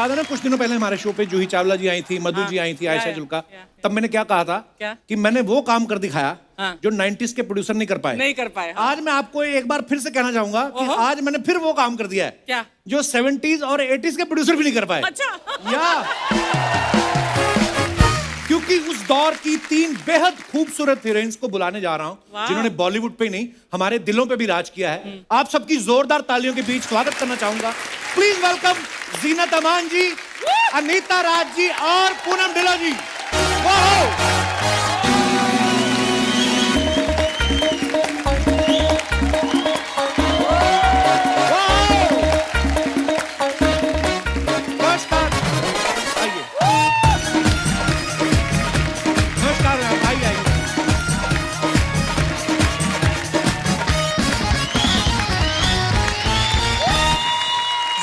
याद है ना कुछ दिनों पहले हमारे शो पे जूही चावला जी आई थी, मधु जी आई थी, आयशा जुल्का, तब मैंने क्या कहा था कि मैंने वो काम कर दिखाया जो 90s के प्रोड्यूसर नहीं कर पाए। आज मैं आपको एक बार फिर से कहना चाहूंगा कि आज मैंने फिर वो काम कर दिया है जो 70s और 80s के प्रोड्यूसर भी नहीं कर पाए। क्योंकि उस दौर की 3 बेहद खूबसूरत हीरोइंस को बुलाने जा रहा हूं जिन्होंने बॉलीवुड पे नहीं हमारे दिलों पे भी राज किया है। आप सबकी जोरदार तालियों के बीच स्वागत करना चाहूंगा। प्लीज वेलकम जीनत अमान जी, अनीता राज जी और पूनम ढिल्लों जी।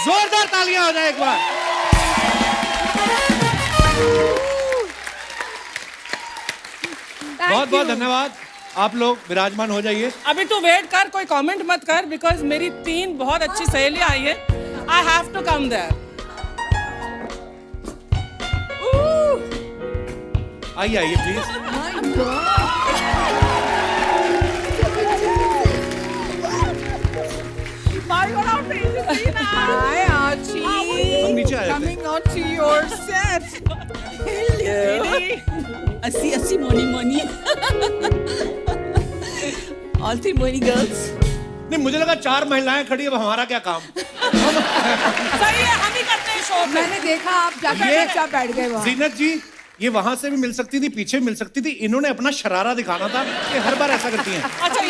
जोरदार तालियां हो जाए एक बार। बहुत बहुत धन्यवाद। आप लोग विराजमान हो जाइए। अभी तू वेट कर, कोई कमेंट मत कर, बिकॉज मेरी 3 बहुत अच्छी सहेलियां आई है। I have to come there. आइए आइए प्लीज। Hi Archie. हम नीचे आए थे। Coming on to your set. Assi Moni. All 3 Moni girls. नहीं, मुझे लगा 4 महिलाएं खड़ी, अब हमारा क्या काम। सही है, हम ही करते हैं शो। मैंने देखा आप जाकर चुपचाप बैठ गए वहाँ। जीनत जी, ये वहां से भी मिल सकती थी, पीछे भी मिल सकती थी, इन्होंने अपना शरारा दिखाना था कि हर बार ऐसा करती हैं। अच्छा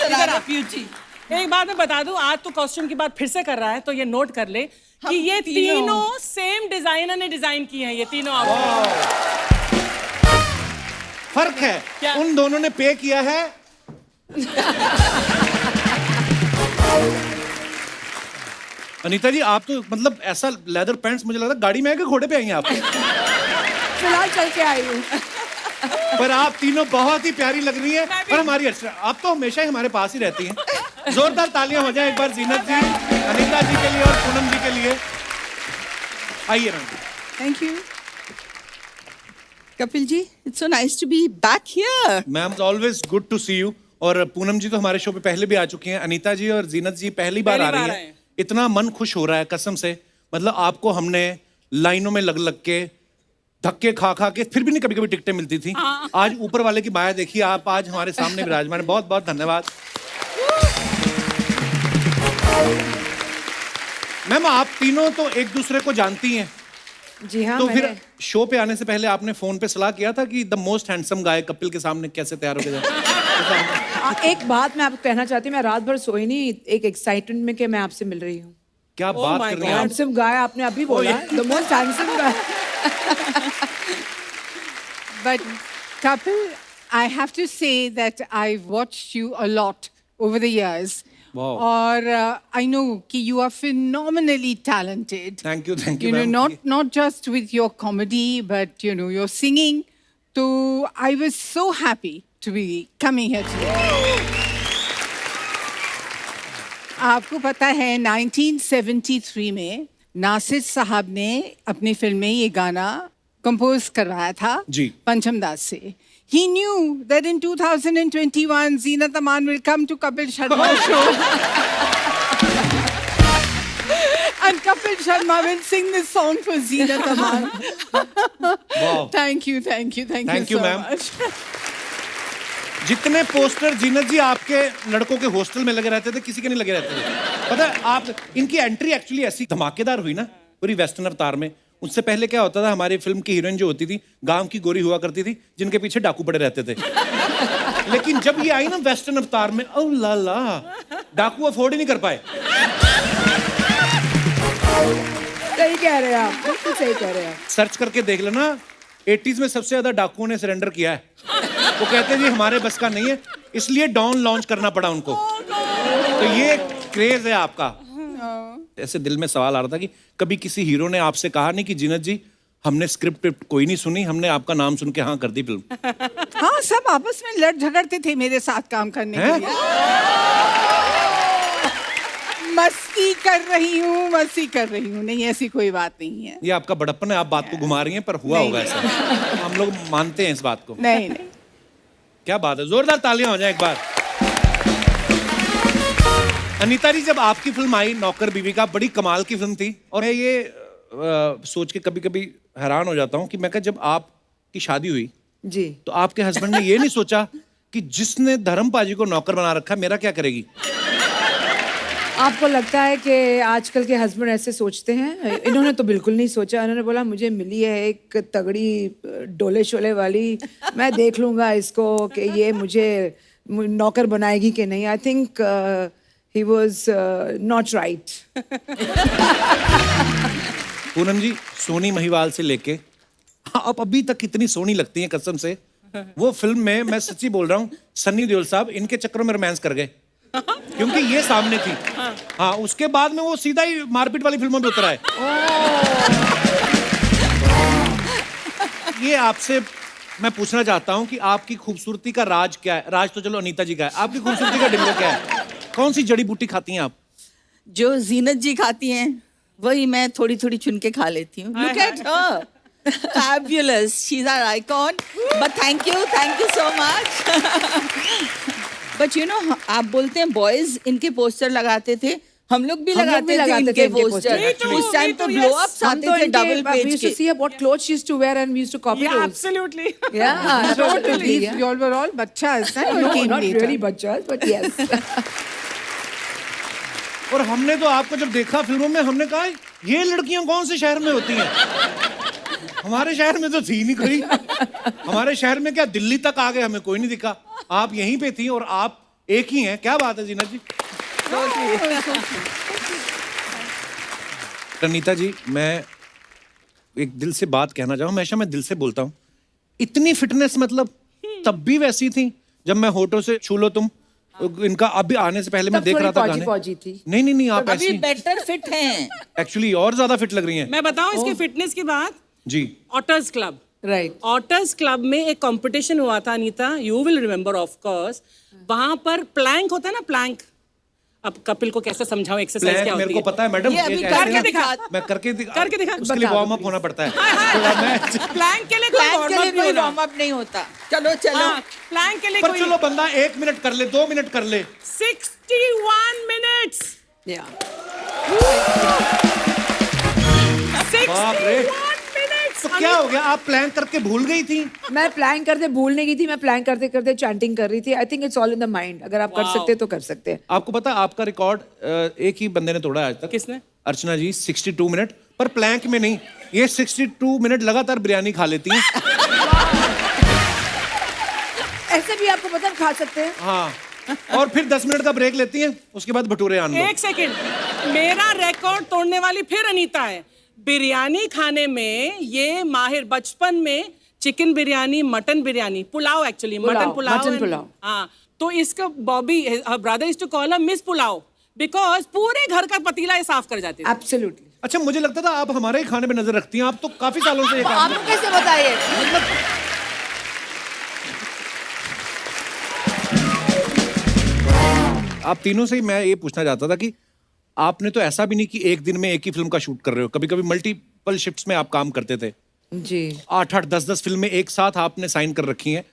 इधर आ ब्यूटी। एक बात मैं बता दूं, आज तो कॉस्ट्यूम की बात फिर से कर रहा है, तो ये नोट कर ले कि ये तीनों सेम डिजाइनर ने डिजाइन की हैं, ये तीनों आउटफिट। फर्क है क्या? उन दोनों ने पे किया है। अनीता जी, आप तो मतलब ऐसा लेदर पैंट्स, मुझे लगता है गाड़ी में है कि घोड़े पे आई हैं आप? फिलहाल चल के आई हूँ। पर आप तीनों बहुत ही प्यारी लग रही हैं और हमारी अच्छा, आप तो हमेशा ही हमारे पास ही रहती हैं। जोरदार तालियां हो जाए एक बार जीनत जी, अनीता जी के लिए और पूनम जी के लिए। आइए ma'am. Thank you. Kapil ji, it's so nice to be back here. Ma'am, always good to see you. और पूनम जी तो हमारे शो पे पहले भी आ चुकी हैं, अनीता जी और जीनत जी पहली बार आ रही हैं। इतना मन खुश हो रहा है कसम से, मतलब आपको हमने लाइनों में लग लग के, धक्के खा खा के, फिर भी नहीं कभी कभी टिकटें मिलती थी। आज ऊपर वाले की माया देखिए, आप आज हमारे सामने विराजमान। बहुत बहुत धन्यवाद मैम। आप तीनों तो एक दूसरे को जानती हैं। जी हाँ। तो फिर शो पे आने से पहले आपने फोन पे सलाह किया था कि the most handsome guy Kapil के सामने कैसे तैयार हो गया? एक बात मैं आपको कहना चाहती हूँ, मैं रात भर सोई नहीं, एक एक्साइटमेंट में कि मैं आपसे मिल रही हूँ। क्या बात कर रही हैं आप? हैंडसम गाय आपने अभी बोला, the most handsome guy. But Kapil, I have to say that I've watched you a lot over the years. Wow. Or I know that you are phenomenally talented. Thank you, You know, ma'am. not just with your comedy, but you know, your singing. So I was so happy to be coming here today. आपको पता है 1973 में नासिर साहब ने अपनी film में ये गाना कंपोज करवाया था जी, पंचम दास से। He knew that in 2021 Zeenat Aman will come to Kapil Sharma's show. And Kapil Sharma will sing this song for Zeenat Aman. Wow. Thank you so ma'am. much. जितने पोस्टर जीनत जी आपके लड़कों के हॉस्टल में लगे रहते थे, किसी के नहीं लगे रहते थे। पता है आप, इनकी एंट्री एक्चुअली ऐसी धमाकेदार हुई ना पूरी वेस्टर्न अवतार में। उससे पहले क्या होता था, हमारी फिल्म की हीरोइन जो होती थी गांव की गोरी हुआ करती थी जिनके पीछे डाकू पड़े रहते थे। लेकिन जब ये आई ना वेस्टर्न अवतार में, ओ ला ला, डाकू अफोर्ड ही नहीं कर पाए। सही कह रहे हैं आप, बिल्कुल सही कह रहे हैं। सर्च करके देख लेना, 80s में सबसे ज्यादा डाकुओं ने सरेंडर किया है। वो कहते हैं जी हमारे बस का नहीं है, इसलिए डॉन लॉन्च करना पड़ा उनको। तो ये क्रेज है आपका। ऐसे दिल में सवाल आ रहा था कि कभी किसी हीरो ने आपसे कहा नहीं कि जीनत जी हमने स्क्रिप्ट कोई नहीं सुनी, हमने आपका नाम सुन के हाँ कर दी फिल्म? हाँ, सब आपस में लड़ झगड़ते थे मेरे साथ काम करने के लिए। मस्ती कर रही हूँ, मस्ती कर रही हूँ, नहीं ऐसी कोई बात नहीं है। ये आपका बड़प्पन है, आप बात को घुमा रही हैं, पर हुआ नहीं, होगा ऐसा। हम लोग मानते हैं इस बात को। नहीं नहीं। क्या बात है, जोरदार तालियां हो जाए एक बार। अनीता जी, जब आपकी फिल्म आई नौकर बीवी का, बड़ी कमाल की फिल्म थी, और मैं ये सोच के कभी कभी हैरान हो जाता हूँ कि मैं कहा जब आपकी शादी हुई जी। तो आपके हस्बैंड ने ये नहीं सोचा कि जिसने धर्म पाजी को नौकर बना रखा है, मेरा क्या करेगी? आपको लगता है कि आजकल के हस्बैंड ऐसे सोचते हैं? इन्होंने तो बिल्कुल नहीं सोचा। इन्होंने बोला मुझे मिली है एक तगड़ी डोले शोले वाली, मैं देख लूंगा इसको कि ये मुझे नौकर बनाएगी कि नहीं। I think he was not right. Poonam ji, Soni Mahiwal से लेके आप अभी तक कितनी सोनी लगती हैं कसम से। वो फिल्म में, मैं सच्ची बोल रहा हूँ, सन्नी देओल साहब इनके चक्करों में रोमांस कर गए क्योंकि ये सामने थी। हाँ, उसके बाद में वो सीधा ही मारपीट वाली फिल्मों में उतरा है। ये आपसे मैं पूछना चाहता हूँ कि आपकी खूबसूरती का राज क्या है? राज तो चलो अनीता जी का है, आपकी खूबसूरती का डिंगो क्या है? कौन सी जड़ी बूटी खाती हैं आप? जो जीनत जी खाती हैं वही मैं थोड़ी थोड़ी चुन के खा लेती हूँ। Look at her. Fabulous. She's our icon. But thank you so much. But you know, आप बोलते हैं बॉयज इनके पोस्टर लगाते थे, हम लोग भी लगाते थे इनके पोस्टर। उस टाइम तो ब्लो अप्स आते थे double page We used to see what clothes she used to wear and we used to copy Yeah, those. absolutely. Yeah, absolutely. Yeah. You all were all bachchas, right? Or No, came not later? really bachchas, but yes. और हमने तो आपको जब देखा फिल्मों में, हमने कहा ये लड़कियां कौन से शहर में होती हैं? हमारे शहर में तो थी नहीं कोई। हमारे शहर में क्या, दिल्ली तक आ गए, हमें कोई नहीं दिखा। आप यहीं पे थी और आप एक ही हैं। क्या बात है जीनत जी। अनीता जी, मैं एक दिल से बात कहना चाहूँ, हमेशा मैं दिल से बोलता हूँ, इतनी फिटनेस मतलब तब भी वैसी थी जब मैं होठों से छू लो तुम। इनका अभी आने से पहले मैं तब देख रहा था थोड़ी गाने। पौजी थी। नहीं, आप अभी ऐसी बेटर फिट हैं। एक्चुअली और ज्यादा फिट लग रही हैं। मैं बताऊं इसकी फिटनेस की बात। जी। Authors club, Right. Authors club में एक कंपटीशन हुआ था Anita, you will remember of course. वहां पर प्लैंक होता है ना, प्लैंक। अब कपिल को कैसे समझाऊं एक्सरसाइज क्या प्लैंक होती मेरे को है? पता है मैडम। ये अभी एक करके ऐसे ना- दिखा। मैं करके दिखा। उसके लिए बता वार्म दो अप होना पड़ता है। प्लैंक के लिए कोई प्लान के लिए कोई वार्म वार्म अप नहीं होता। चलो चलो। प्लैंक के लिए पर कोई चलो बंदा 1 मिनट कर ले, 2 मिनट कर ले। 61 मिनट्स। Yeah. बाप रे। 61 मिनट्स। तो क्या हो गया, आप प्लान करके भूल गई थी? मैं प्लान करते भूलने की थी, मैं प्लान करते करते चैंटिंग कर रही थी। I think it's all in the mind. अगर आप कर सकते हैं तो कर सकते हैं। आपको पता है आपका रिकॉर्ड एक ही बंदे ने तोड़ा है आज तक। किसने? अर्चना जी, 62 मिनट, पर प्लैंक में नहीं। ये 62 मिनट लगातार बिरयानी खा लेती हैं। ऐसे भी आपको पता है खा सकते हैं। हाँ, और फिर 10 मिनट का ब्रेक लेती हैं, उसके बाद भटूरे आन लो। एक सेकंड, मेरा रिकॉर्ड तोड़ने वाली फिर अनीता है। बिरयानी खाने में ये माहिर। बचपन में chicken biryani, mutton biryani, pulao actually, mutton pulao. Mutton pulao. हाँ, तो इसका Bobby brother is to call miss pulao because पूरे घर का पतीला ये साफ कर जाती थी। एब्सोल्युटली। अच्छा, मुझे लगता था आप हमारे ही खाने पे नजर रखती हैं। आप तो काफी सालों से ये काम आपको कैसे बताइए? आप तीनों से ही मैं ये पूछना चाहता था कि आपने तो ऐसा भी नहीं कि एक दिन में एक ही फिल्म का शूट कर रहे हो, कभी कभी मल्टीपल शिफ्ट्स में आप काम करते थे। जी। 8-8, 10-10 फिल्में एक साथ आपने साइन कर रखी हैं।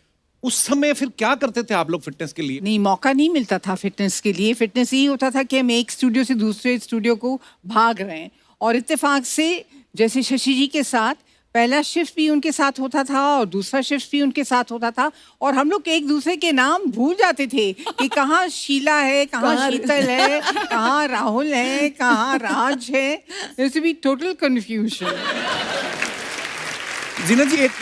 उस समय फिर क्या करते थे आप लोग फिटनेस के लिए? नहीं, मौका नहीं मिलता था फिटनेस के लिए। फिटनेस यही होता था कि हम एक स्टूडियो से दूसरे स्टूडियो को भाग रहे हैं, और इत्तेफाक से जैसे शशि जी के साथ पहला शिफ्ट भी उनके साथ होता था और दूसरा शिफ्ट भी उनके साथ होता था, और हम लोग एक दूसरे के नाम भूल जाते थे कि कहाँ शीला है, कहाँ शीतल है, कहाँ राहुल है, कहाँ राज है। There be total confusion. Jeena ji, एक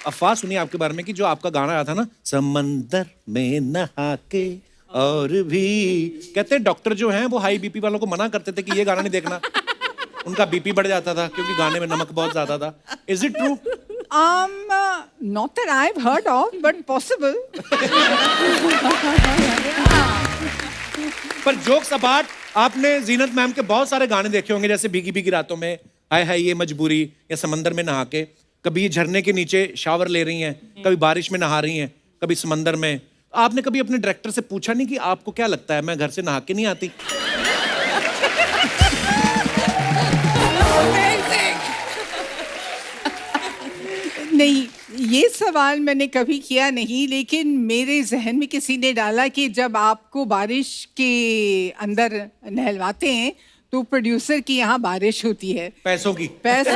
अफवाह सुनी आपके बारे में कि जो आपका गाना आया था ना, समंदर में नहा के और भी, कहते हैं डॉक्टर जो हैं वो हाई बीपी वालों को मना करते थे कि ये गाना नहीं देखना, उनका बीपी बढ़ जाता था क्योंकि गाने में नमक बहुत ज्यादा था। Is it true? Not that I've heard of, but possible. पर जोक्स अपार्ट, आपने जीनत मैम के बहुत सारे गाने देखे होंगे, जैसे भीगी भीगी रातों में, हाय हाय ये मजबूरी, या समंदर में नहा के। कभी ये झरने के नीचे शावर ले रही हैं, कभी बारिश में नहा रही हैं, कभी समंदर में। आपने कभी अपने डायरेक्टर से पूछा नहीं कि आपको क्या लगता है मैं घर से नहा के नहीं आती? नहीं, ये सवाल मैंने कभी किया नहीं, लेकिन मेरे जहन में किसी ने डाला कि जब आपको बारिश के अंदर नहलवाते हैं तो प्रोड्यूसर की यहाँ बारिश होती है पैसों की। पैसों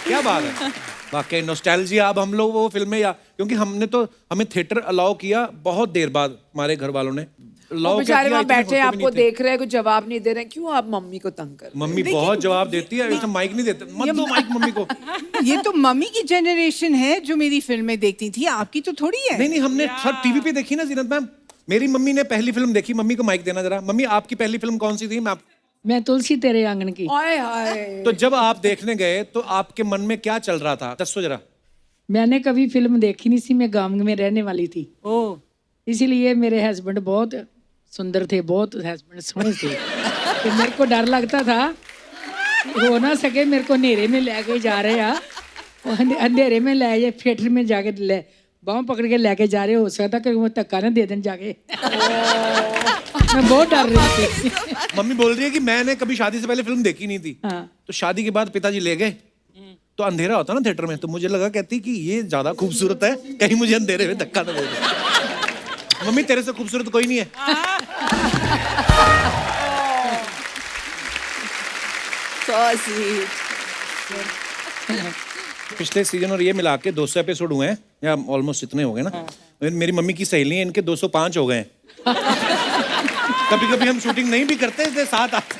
क्या बात है, वाकई नॉस्टैल्जिया। अब हम लोग वो फिल्में या क्योंकि हमें थिएटर अलाउ किया बहुत देर बाद हमारे घर वालों ने वो बेचारे वहाँ बैठे आपको देख रहे हैं, कुछ जवाब नहीं दे रहे हैं, क्यों आप मम्मी को तंग कर? मम्मी बहुत जवाब देती है, ऐसा माइक नहीं देते, मत दो माइक मम्मी को। ये तो मम्मी की जनरेशन है जो मेरी फिल्में देखती थी, आपकी तो थोड़ी है। नहीं हमने सब टीवी पे देखी ना जीनत मैम। मेरी मम्मी ने पहली फिल्म देखी, मम्मी को माइक देना जरा। मम्मी आपकी पहली फिल्म कौन सी थी? मैं तुलसी तेरे आंगन की। हाय हाय। तो जब आप देखने गए तो आपके मन में क्या चल रहा था, दसो जरा। मैंने कभी फिल्म देखी नहीं थी, मैं गांव में रहने वाली थी, ओ इसीलिए मेरे हस्बैंड बहुत सुंदर थे, बहुत हस्बैंड सोहने थे। तो मेरे को डर लगता था हो ना सके मेरे को अंधेरे में लेके जा रहे हैं, अंधेरे में ले जाए थिएटर में जाके ले बाँह पकड़ के लेके जा रहे, हो सकता कि वो धक्का ना दे दें जाके। मैं बहुत डर रही थी। मम्मी बोल रही है कि मैंने कभी शादी से पहले फिल्म देखी नहीं थी। हाँ। तो शादी के बाद पिताजी ले गए तो अंधेरा होता ना थिएटर में, तो मुझे लगा कहती कि ये ज्यादा खूबसूरत है, कहीं मुझे अंधेरे में धक्का ना दे दे। मम्मी तेरे से खूबसूरत कोई नहीं है। So sweet. पिछले सीजन और ये मिला के 200 एपिसोड हुए हैं, या ऑलमोस्ट इतने हो गए ना। मेरी मम्मी की सहेली है, इनके 205 हो गए हैं। कभी कभी हम शूटिंग नहीं भी करते, इसलिए साथ आते।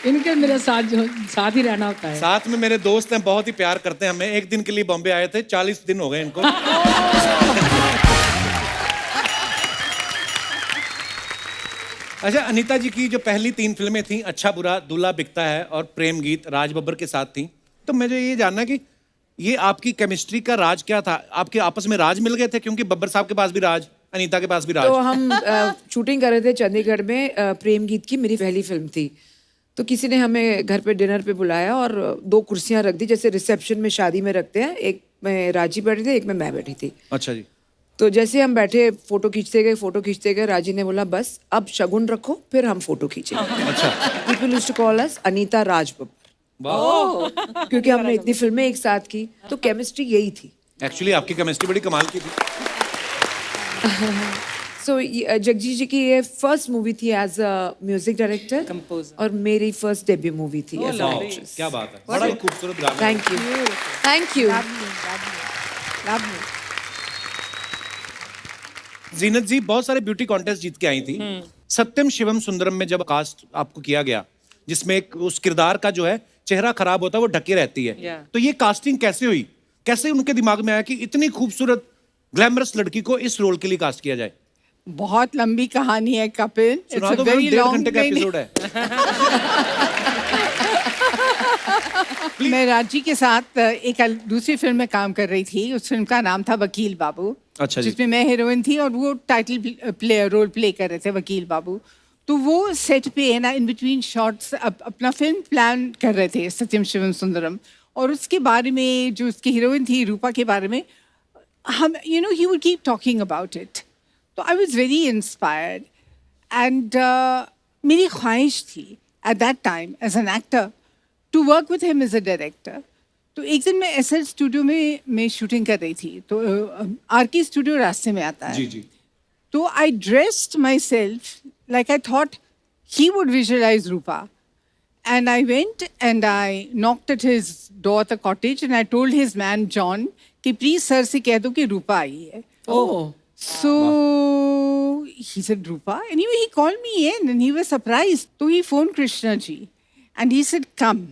इनके मेरे साथ ही रहना होता है। साथ में मेरे दोस्त हैं, बहुत ही प्यार करते हैं हमें। एक दिन के लिए बॉम्बे आए थे, 40 दिन हो गए इनको। अच्छा, अनीता जी की जो पहली 3 फिल्में थी, अच्छा बुरा, दूल्हा बिकता है और प्रेम गीत, राज बब्बर के साथ थी। तो मुझे ये जानना कि ये आपकी केमिस्ट्री का राज क्या था? आपके आपस में राज मिल गए थे? क्योंकि बब्बर साहब के पास भी राज, अनीता के पास भी राज। तो हम शूटिंग कर रहे थे चंडीगढ़ में, प्रेम गीत की मेरी पहली फिल्म थी। तो किसी ने हमें घर पे डिनर पे बुलाया और 2 कुर्सियां रख दी, जैसे रिसेप्शन में शादी में रखते हैं। एक में राजी बैठी थी, एक में मैं बैठी थी। अच्छा जी। तो जैसे हम बैठे, फोटो खींचते गए, राजी ने बोला बस अब शगुन रखो, फिर हम फोटो खींचेंगे। अच्छा। People used to call us Anita Raj Babbar, क्योंकि हमने इतनी फिल्में एक साथ की। तो केमिस्ट्री यही थी। एक्चुअली आपकी केमिस्ट्री बड़ी कमाल की थी। सो जगजीत जी की ये फर्स्ट मूवी थी as a music director, Composer. और मेरी फर्स्ट डेब्यू मूवी थी एज अ एक्ट्रेस। क्या बात है, बड़ा ही खूबसूरत गाना। Thank you, thank you. Zeenat ji बहुत सारे ब्यूटी कॉन्टेस्ट जीत के आई थी। सत्यम शिवम सुंदरम में जब कास्ट आपको किया गया, जिसमें एक उस किरदार का जो है चेहरा खराब होता है, वो ढके रहती है। Yeah. तो ये कास्टिंग कैसे हुई? कैसे उनके दिमाग में आया कि इतनी खूबसूरत ग्लैमरस लड़की को इस रोल के लिए कास्ट किया जाए? बहुत लंबी कहानी है कपिल, सुना दो, 1.5 घंटे का एपिसोड है। मैं राजी के साथ एक दूसरी फिल्म में काम कर रही थी। उस फिल्म का नाम था वकील बाबू। अच्छा जी। जिसमें मैं हीरोइन थी और वो टाइटल रोल प्ले कर रहे थे, वकील बाबू। तो वो सेट पे है ना, इन बिटवीन शॉट्स अपना फिल्म प्लान कर रहे थे, सत्यम शिवम सुंदरम। और उसके बारे में, जो उसकी हीरोइन थी रूपा के बारे में, हम he would keep talking about it. तो I was very inspired and मेरी ख्वाहिश थी at that time as an actor to work with him as a director. तो एक दिन मैं एसएल स्टूडियो में मैं शूटिंग कर रही थी। तो आरके स्टूडियो रास्ते में आता है। जी जी। तो I dressed myself like I thought he would visualize Rupa. And I went and I knocked at his door at the cottage and I told his man John कि please sir से कह दो कि रूपा आई है. Oh. So he said Rupa. Anyway, he called me in and he was surprised. So he phoned Krishna ji and he said come.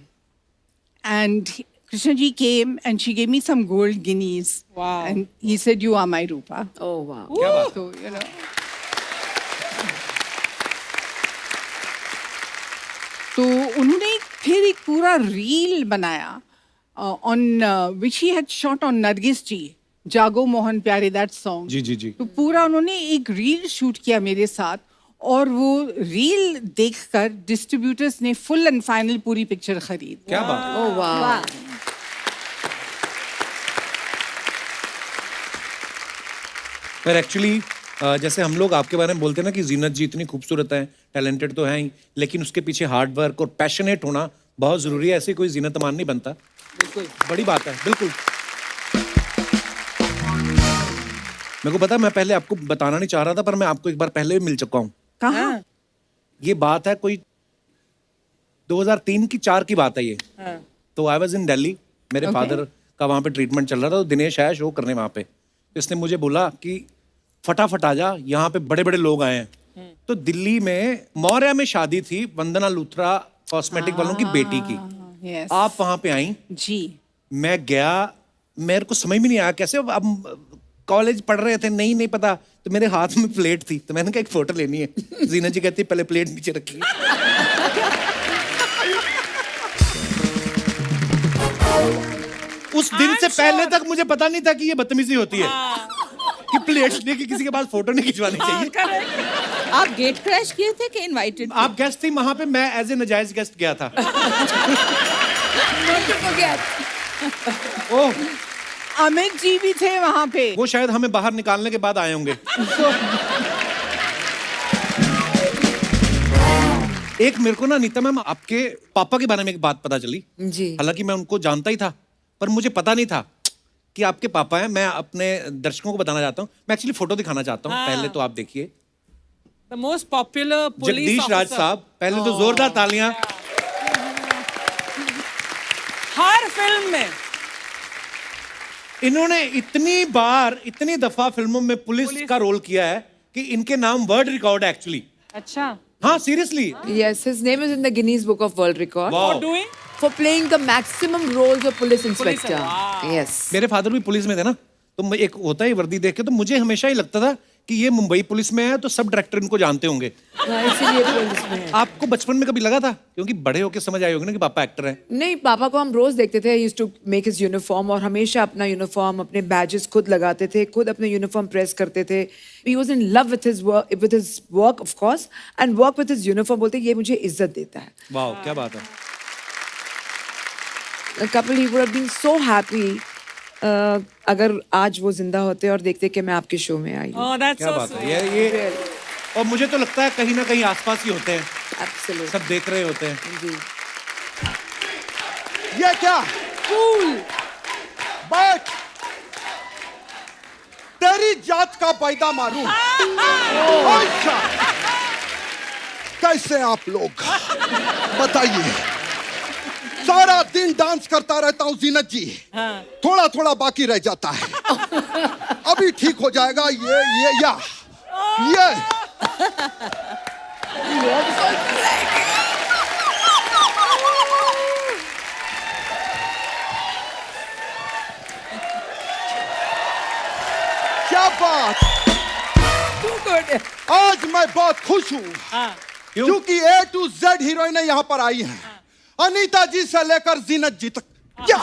And Krishna ji came and she gave me some gold guineas. Wow. And he said you are my Rupa. Oh wow. क्या बात? So you know. तो उन्होंने फिर एक पूरा reel बनाया on which he had shot on Nargis ji, Jaago Mohan प्यारे, that song. जी जी जी। तो पूरा उन्होंने एक रील शूट किया मेरे साथ और वो रील देखकर डिस्ट्रीब्यूटर्स ने फुल एंड फाइनल पूरी पिक्चर खरीद। क्या बात? Oh wow. पर एक्चुअली जैसे हम लोग आपके बारे में बोलते हैं ना कि जीनत जी इतनी खूबसूरत है, टैलेंटेड तो है ही, लेकिन उसके पीछे हार्ड वर्क और पैशनेट होना बहुत जरूरी है। ऐसे कोई जीनत अमान नहीं बनता। बिल्कुल बड़ी बात है। बिल्कुल मेरे को पता है, मैं पहले आपको बताना नहीं चाह रहा था, पर मैं आपको एक बार पहले भी मिल चुका हूँ। कहाँ? ये बात है कोई 2003 की 4 की बात है ये। तो आई वाज इन दिल्ली, मेरे फादर का वहाँ पे ट्रीटमेंट चल रहा था, तो दिनेश आया शो करने वहाँ पे। तो इसने मुझे बोला कि फटाफट आ जा, यहाँ पे बड़े बड़े लोग आए हैं। तो दिल्ली में मौर्या में शादी थी वंदना लूथरा कॉस्मेटिक वालों की बेटी की। Yes. आप वहाँ पे आई, जी। मैं गया, मेरे को समझ में नहीं आया कैसे। अब कॉलेज पढ़ रहे थे, नहीं पता। तो मेरे हाथ में प्लेट थी, तो मैंने कहा एक फोटो लेनी है। जीना जी कहती पहले प्लेट नीचे रखिए। उस दिन से पहले तक मुझे पता नहीं था कि ये बदतमीजी होती है कि प्लेट लेके किसी के पास फोटो नहीं खिंचवानी चाहिए। आप गेट क्रैश किए थे कि इनवाइटेड? आप गेस्ट थी वहां पे, मैं एज ए नजायज गेस्ट गया था। ओह, अमित जी भी थे वहाँ पे। वो शायद हमें बाहर निकालने के बाद आए होंगे। एक मेरे को ना नीता मैम आपके पापा के बारे में एक बात पता चली। जी। हालांकि मैं उनको जानता ही था, पर मुझे पता नहीं था कि आपके पापा हैं। मैं अपने दर्शकों को बताना चाहता हूँ, मैं एक्चुअली फोटो दिखाना चाहता हूँ। पहले तो आप देखिए, The most popular police Jagdish Raj officer. साहब। पहले तो जोरदार तालियां। हर फिल्म में इन्होंने इतनी दफा फिल्मों में पुलिस का रोल किया है कि इनके नाम वर्ल्ड रिकॉर्ड है एक्चुअली। अच्छा हाँ, seriously. Yes, his name is in the Guinness Book of World Record Wow. for doing for playing the maximum roles of police inspector. wow. Yes. मेरे फादर भी पुलिस में थे ना, तो एक होता है वर्दी देख के, तो मुझे हमेशा ही लगता था कि ये मुंबई पुलिस में है तो सब डायरेक्टर इनको जानते होंगे। हाँ, इसीलिए पुलिस में है। आपको बचपन में कभी लगा था, क्योंकि बड़े होके समझ आए होंगे ना कि पापा एक्टर हैं? नहीं, पापा को हम रोज देखते थे, used to make his uniform, और हमेशा अपना यूनिफॉर्म, अपने बैजेस खुद लगाते थे, खुद अपने यूनिफॉर्म प्रेस करते थे। He was in love with his work of course, and work with his uniform. बोलते ये मुझे इज्जत देता है। वाह, क्या बात है। Kapil, he would have been so happy अगर आज वो जिंदा होते और देखते कि मैं आपके शो में आई हूँ। Oh, that's क्या so बात sweet. है ये। और मुझे तो लगता है कहीं ना कहीं आसपास ही होते हैं, Absolutely. सब देख रहे होते हैं। जी। ये क्या? बैठ, तेरी जात का पैदा मारूं। अच्छा, कैसे आप लोग बताइए? सारा दिन डांस करता रहता हूँ जीनत जी, थोड़ा थोड़ा बाकी रह जाता है। अभी ठीक हो जाएगा। ये क्या बात। आज मैं बहुत खुश हूँ क्योंकि A to Z हीरोइनें यहाँ पर आई हैं। अनीता जी से लेकर जीनत जी तक। क्या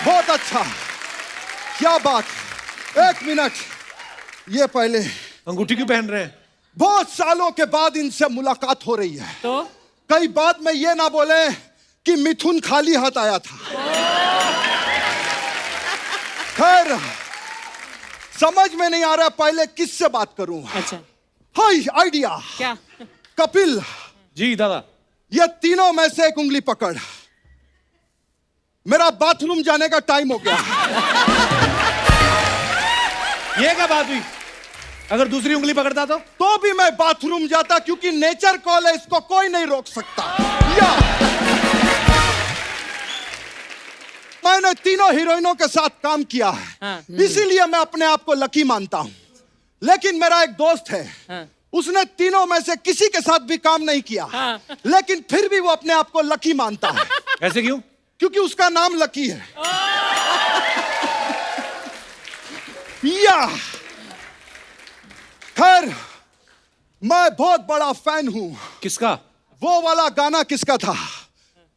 बहुत अच्छा, क्या बात। एक मिनट, ये पहले अंगूठी क्यों पहन रहे हैं? बहुत सालों के बाद इनसे मुलाकात हो रही है, तो कई बाद में ये ना बोले कि मिथुन खाली हाथ आया था। खैर, समझ में नहीं आ रहा पहले किससे बात करूं। अच्छा हाय, आइडिया। क्या? कपिल, जी दादा। ये तीनों में से एक उंगली पकड़। मेरा बाथरूम जाने का टाइम हो गया। ये क्या बात हुई? अगर दूसरी उंगली पकड़ता तो भी मैं बाथरूम जाता, क्योंकि नेचर कॉल है, इसको कोई नहीं रोक सकता। या मैंने तीनों हीरोइनों के साथ काम किया है, इसीलिए मैं अपने आप को लकी मानता हूं। लेकिन मेरा एक दोस्त है, उसने तीनों में से किसी के साथ भी काम नहीं किया, लेकिन फिर भी वो अपने आप को लकी मानता है। ऐसे क्यों? क्योंकि उसका नाम लकी है। या खैर, मैं बहुत बड़ा फैन हूं। किसका? वो वाला गाना किसका था?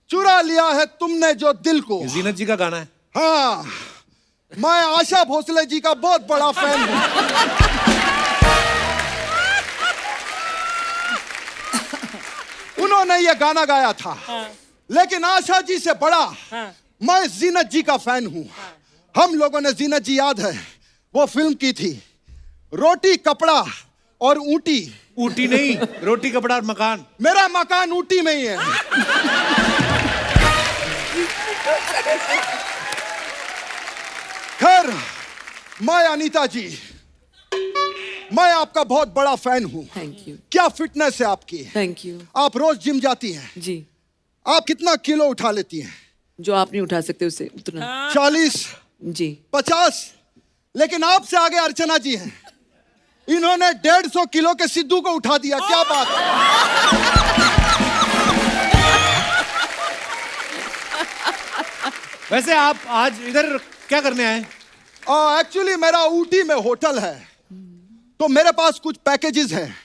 चुरा लिया है तुमने जो दिल को। जीनत जी का गाना है। हाँ, मैं आशा भोसले जी का बहुत बड़ा फैन हूं। उन्होंने ये गाना गाया था, लेकिन आशा जी से बड़ा मैं जीनत जी का फैन हूं। हम लोगों ने, जीनत जी याद है, वो फिल्म की थी रोटी कपड़ा और ऊटी। ऊटी नहीं, रोटी कपड़ा और मकान। मेरा मकान ऊटी में ही है। खैर, मैं अनीता जी, मैं आपका बहुत बड़ा फैन हूँ। थैंक यू, क्या फिटनेस है आपकी। Thank you. आप रोज जिम जाती हैं। जी, आप कितना किलो उठा लेती हैं। जो आप नहीं उठा सकते उसे उतना। 40, जी, 50। लेकिन आपसे आगे अर्चना जी हैं। इन्होंने 150 किलो के सिद्धू को उठा दिया। क्या बात है। वैसे आप आज इधर क्या करने आए? एक्चुअली मेरा ऊटी में होटल है, तो मेरे पास कुछ पैकेजेस हैं।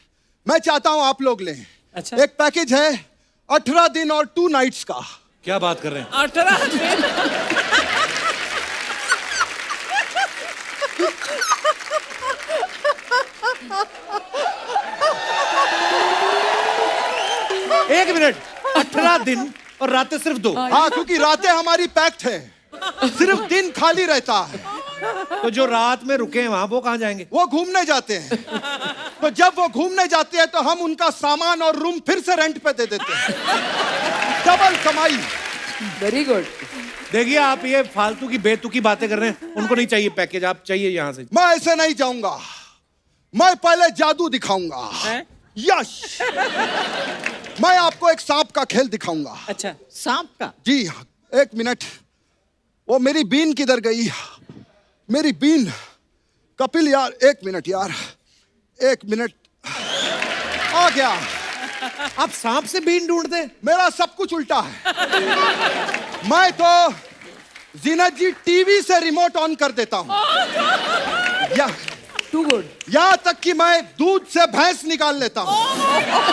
मैं चाहता हूं आप लोग लें। अच्छा। एक पैकेज है 18 दिन और 2 नाइट्स का। क्या बात कर रहे हैं? 18 दिन। एक मिनट, 18 दिन और रातें सिर्फ 2। हाँ, क्योंकि रातें हमारी पैक्ड है, सिर्फ दिन खाली रहता है। तो जो रात में रुके हैं वहां, वो कहाँ जाएंगे? वो घूमने जाते हैं। तो जब वो घूमने जाते हैं तो हम उनका सामान और रूम फिर से रेंट पे दे देते हैं। डबल कमाई। Very good. देखिए, आप ये फालतू की बेतुकी बातें कर रहे हैं। उनको नहीं चाहिए पैकेज, आप चाहिए यहाँ से। मैं ऐसे नहीं जाऊंगा, मैं पहले जादू दिखाऊंगा। हैं? यश। मैं आपको एक सांप का खेल दिखाऊंगा। अच्छा, सांप का। जी, एक मिनट। वो मेरी बीन किधर गई? मेरी बीन। कपिल यार, एक मिनट यार, एक मिनट। आ गया। आप सांप से बीन ढूंढते? मेरा सब कुछ उल्टा है। मैं तो जीनत जी टीवी से रिमोट ऑन कर देता हूं। या टू गुड। यहाँ तक कि मैं दूध से भैंस निकाल लेता हूं।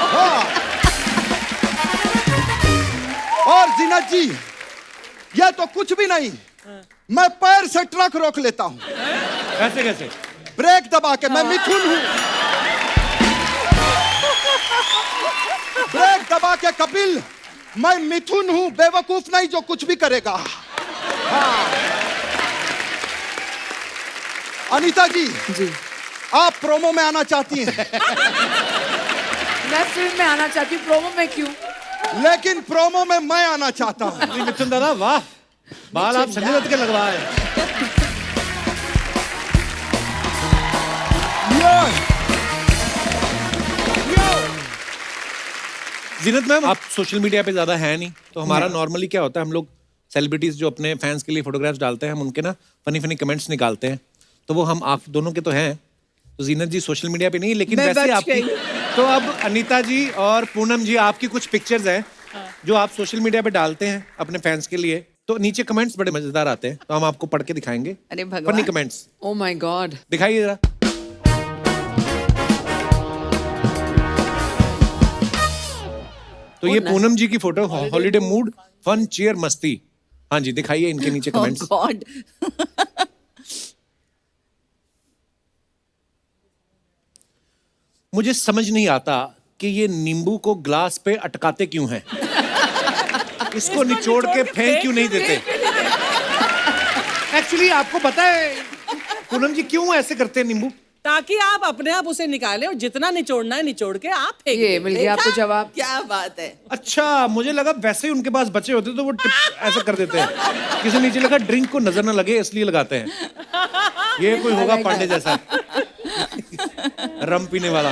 हाँ। और जीनत जी, यह तो कुछ भी नहीं, मैं पैर से ट्रक रोक लेता हूं। कैसे कैसे? ब्रेक दबा के। मैं मिथुन हूं। ब्रेक दबा के कपिल, मैं मिथुन हूं, बेवकूफ नहीं जो कुछ भी करेगा। हाँ। अनीता जी, जी, आप प्रोमो में आना चाहती हैं, मैं फिल्म में आना चाहती हूँ, प्रोमो में क्यों? लेकिन प्रोमो में मैं आना चाहता हूं। अरे मिथुन दादा, वाह, बाल आप संजय दत्त के लगवाए। जीनत मैम, आप सोशल मीडिया पे ज्यादा है नहीं, तो हमारा नॉर्मली क्या होता है, हम लोग सेलिब्रिटीज जो अपने फैंस के लिए फोटोग्राफ्स डालते हैं, हम उनके ना फनी फनी कमेंट्स निकालते हैं। तो वो हम आप दोनों के तो हैं, तो जीनत जी सोशल मीडिया पे नहीं, लेकिन मैं वैसे बच आपकी। गई। तो अब अनीता जी और पूनम जी, आपकी कुछ पिक्चर्स हैं जो आप सोशल मीडिया पे डालते हैं अपने फैंस के लिए। तो नीचे कमेंट्स बड़े मजेदार आते हैं, तो हम आपको पढ़ के दिखाएंगे। अरे भगवान। Funny comments oh my god. दिखाइए जरा। तो ये पूनम जी की photo, holiday mood, fun, cheer, मस्ती। हाँ जी, दिखाइए इनके नीचे कमेंट्स। गॉड। मुझे समझ नहीं आता कि ये नींबू को ग्लास पे अटकाते क्यों हैं। इसको निचोड़ के फेंक क्यों नहीं देते? एक्चुअली आपको पता है पूनम जी क्यों ऐसे करते हैं नींबू? ताकि आप अपने आप उसे निकालें और जितना निचोड़ना है निचोड़ के आप फेंक ये दें। मिल गया आपको जवाब। क्या बात है। अच्छा, मुझे लगा वैसे ही उनके पास बचे होते तो वो ऐसा कर देते हैं। किसी नीचे लगा ड्रिंक को नजर ना लगे इसलिए लगाते हैं। ये कोई होगा पांडे जैसा रम पीने वाला।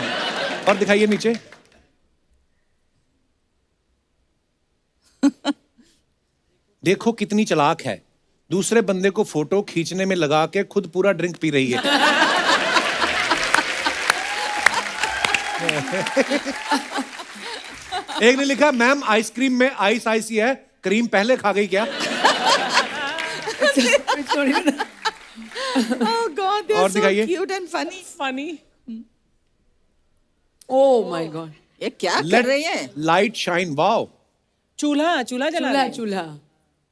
और दिखाइए नीचे। देखो कितनी चालाक है, दूसरे बंदे को फोटो खींचने में लगा के खुद पूरा ड्रिंक पी रही है। एक ने लिखा, मैम आइसक्रीम में आइस आइस ही है, क्रीम पहले खा गई क्या? Oh God, they और are so दिखाइए। cute and funny. Funny. O my God. ये क्या कर रही है? Light shine, wow. चूल्हा चूल्हा जला चूल्हा रहे हैं। चूल्हा।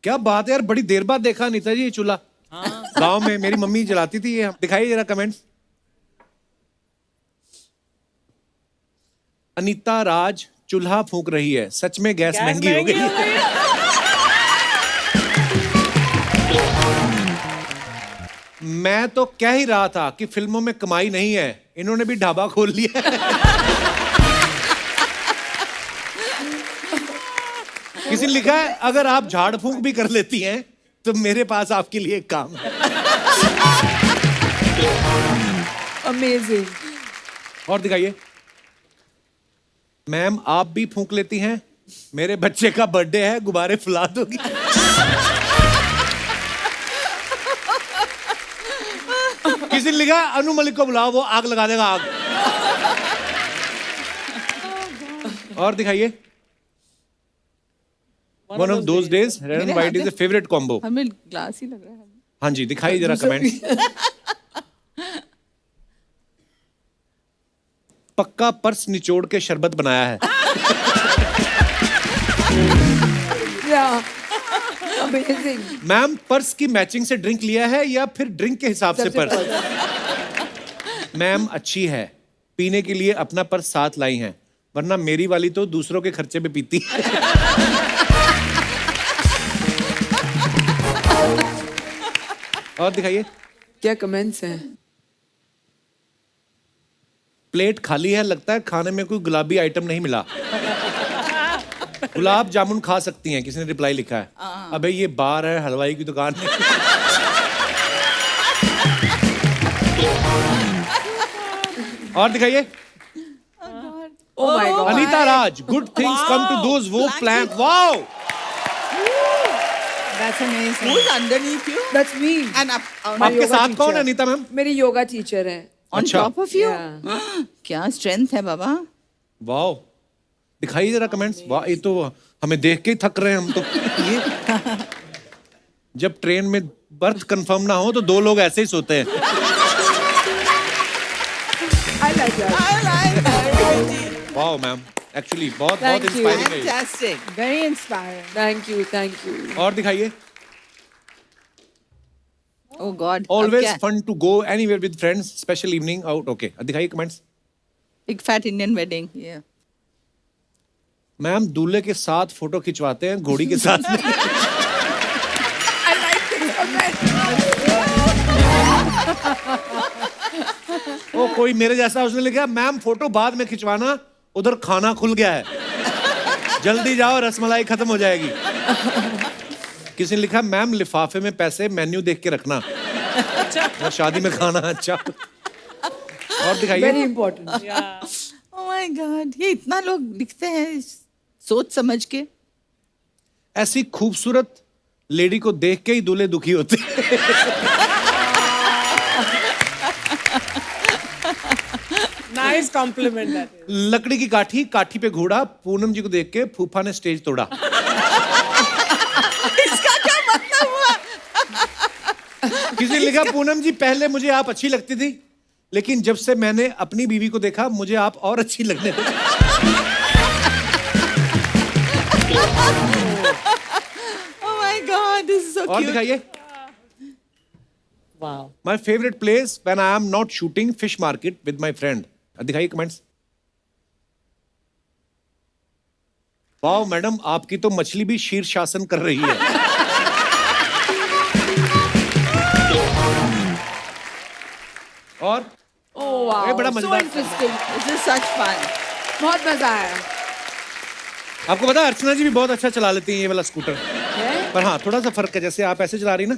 क्या बात है यार, बड़ी देर बाद देखा अनीता जी ये चूल्हा। गांव में मेरी मम्मी जलाती थी ये। दिखाइए जरा कमेंट्स। अनीता राज चूल्हा फूंक रही है, सच में गैस महंगी हो गई। मैं तो कह ही रहा था कि फिल्मों में कमाई नहीं है, इन्होंने भी ढाबा खोल लिया है। किसी ने लिखा है अगर आप झाड़ फूंक भी कर लेती हैं तो मेरे पास आपके लिए एक काम है। अमेजिंग। और दिखाइए। मैम आप भी फूंक लेती हैं? मेरे बच्चे का बर्थडे है, गुब्बारे फुला दोगी? किसी ने लिखा अनु मलिक को बुलाओ, वो आग लगा देगा, आग। और दिखाइए। One of those days, red and white is a favorite combo. हमें ग्लास ही लग रहा है। हाँ जी, दिखाइए जरा कमेंट्स। पक्का पर्स निचोड़ के शरबत बनाया है। अमेजिंग। मैम पर्स की मैचिंग से ड्रिंक लिया है या फिर ड्रिंक के हिसाब से पर्स? मैम अच्छी है, पीने के लिए अपना पर्स साथ लाई हैं, वरना मेरी वाली तो दूसरों के खर्चे पे पीती। और दिखाइए। क्या कमेंट्स हैं? प्लेट खाली है, लगता है खाने में कोई गुलाबी आइटम नहीं मिला। गुलाब जामुन खा सकती हैं, किसी ने रिप्लाई लिखा है। अबे ये बार है, हलवाई की दुकान नहीं। और दिखाइए। Oh my God. Anita Raj, good things come to those who plan. Wow, That's amazing. Who's underneath you? That's me. And up on आपके योगा साथ कौन है teacher। अनीता मैम? मेरी योगा टीचर है। अच्छा। top of you? Yeah. क्या स्ट्रेंथ है बाबा। वाओ, दिखाइए जरा कमेंट्स। वाह, ये तो हमें देख के ही थक रहे हैं हम तो। ये जब ट्रेन में बर्थ कंफर्म ना हो तो दो लोग ऐसे ही सोते हैं। I like that. I like that. Wow ma'am, actually बहुत Thank you. इंस्पायरिंग है ये। Fantastic. Very inspiring. Thank you, thank you. और दिखाइए। Oh God. Always अब क्या? fun to go anywhere with friends, special evening out. Okay, दिखाइए comments. Big fat Indian wedding. Yeah. Ma'am दूल्हे के साथ फोटो खिंचवाते हैं, घोड़ी के साथ नहीं। ओ कोई मेरे जैसा, उसने लिखा मैम फोटो बाद में खिंचवाना, उधर खाना खुल गया है, जल्दी जाओ रसमलाई खत्म हो जाएगी। किसी ने लिखा मैम लिफाफे में पैसे मेन्यू देख के रखना, और शादी में खाना। अच्छा, और दिखाइए। Very important. Oh my God. ये इतना लोग लिखते हैं सोच समझ के। ऐसी खूबसूरत लेडी को देख के ही दूल्हे दुखी होते हैं। Nice compliment that. लकड़ी की काठी, काठी पे घोड़ा, पूनम जी को देख के फूफा ने स्टेज तोड़ा। इसका क्या मतलब हुआ? किसी ने लिखा पूनम जी पहले मुझे आप अच्छी लगती थी, लेकिन जब से मैंने अपनी बीवी को देखा मुझे आप और अच्छी लगने लगी। Oh my God. This is so और cute. दिखाइए। Wow. My favourite place when I am not shooting, fish market with my friend. दिखाइए कमेंट्स। वाओ मैडम, आपकी तो मछली भी शीर्षासन कर रही है। और Oh wow. ये बड़ा So मजेदार। interesting. This is such fun. बहुत मजा आया। आपको पता है अर्चना जी भी बहुत अच्छा चला लेती हैं ये वाला स्कूटर, पर हाँ थोड़ा सा फर्क है। जैसे आप ऐसे चला रही ना,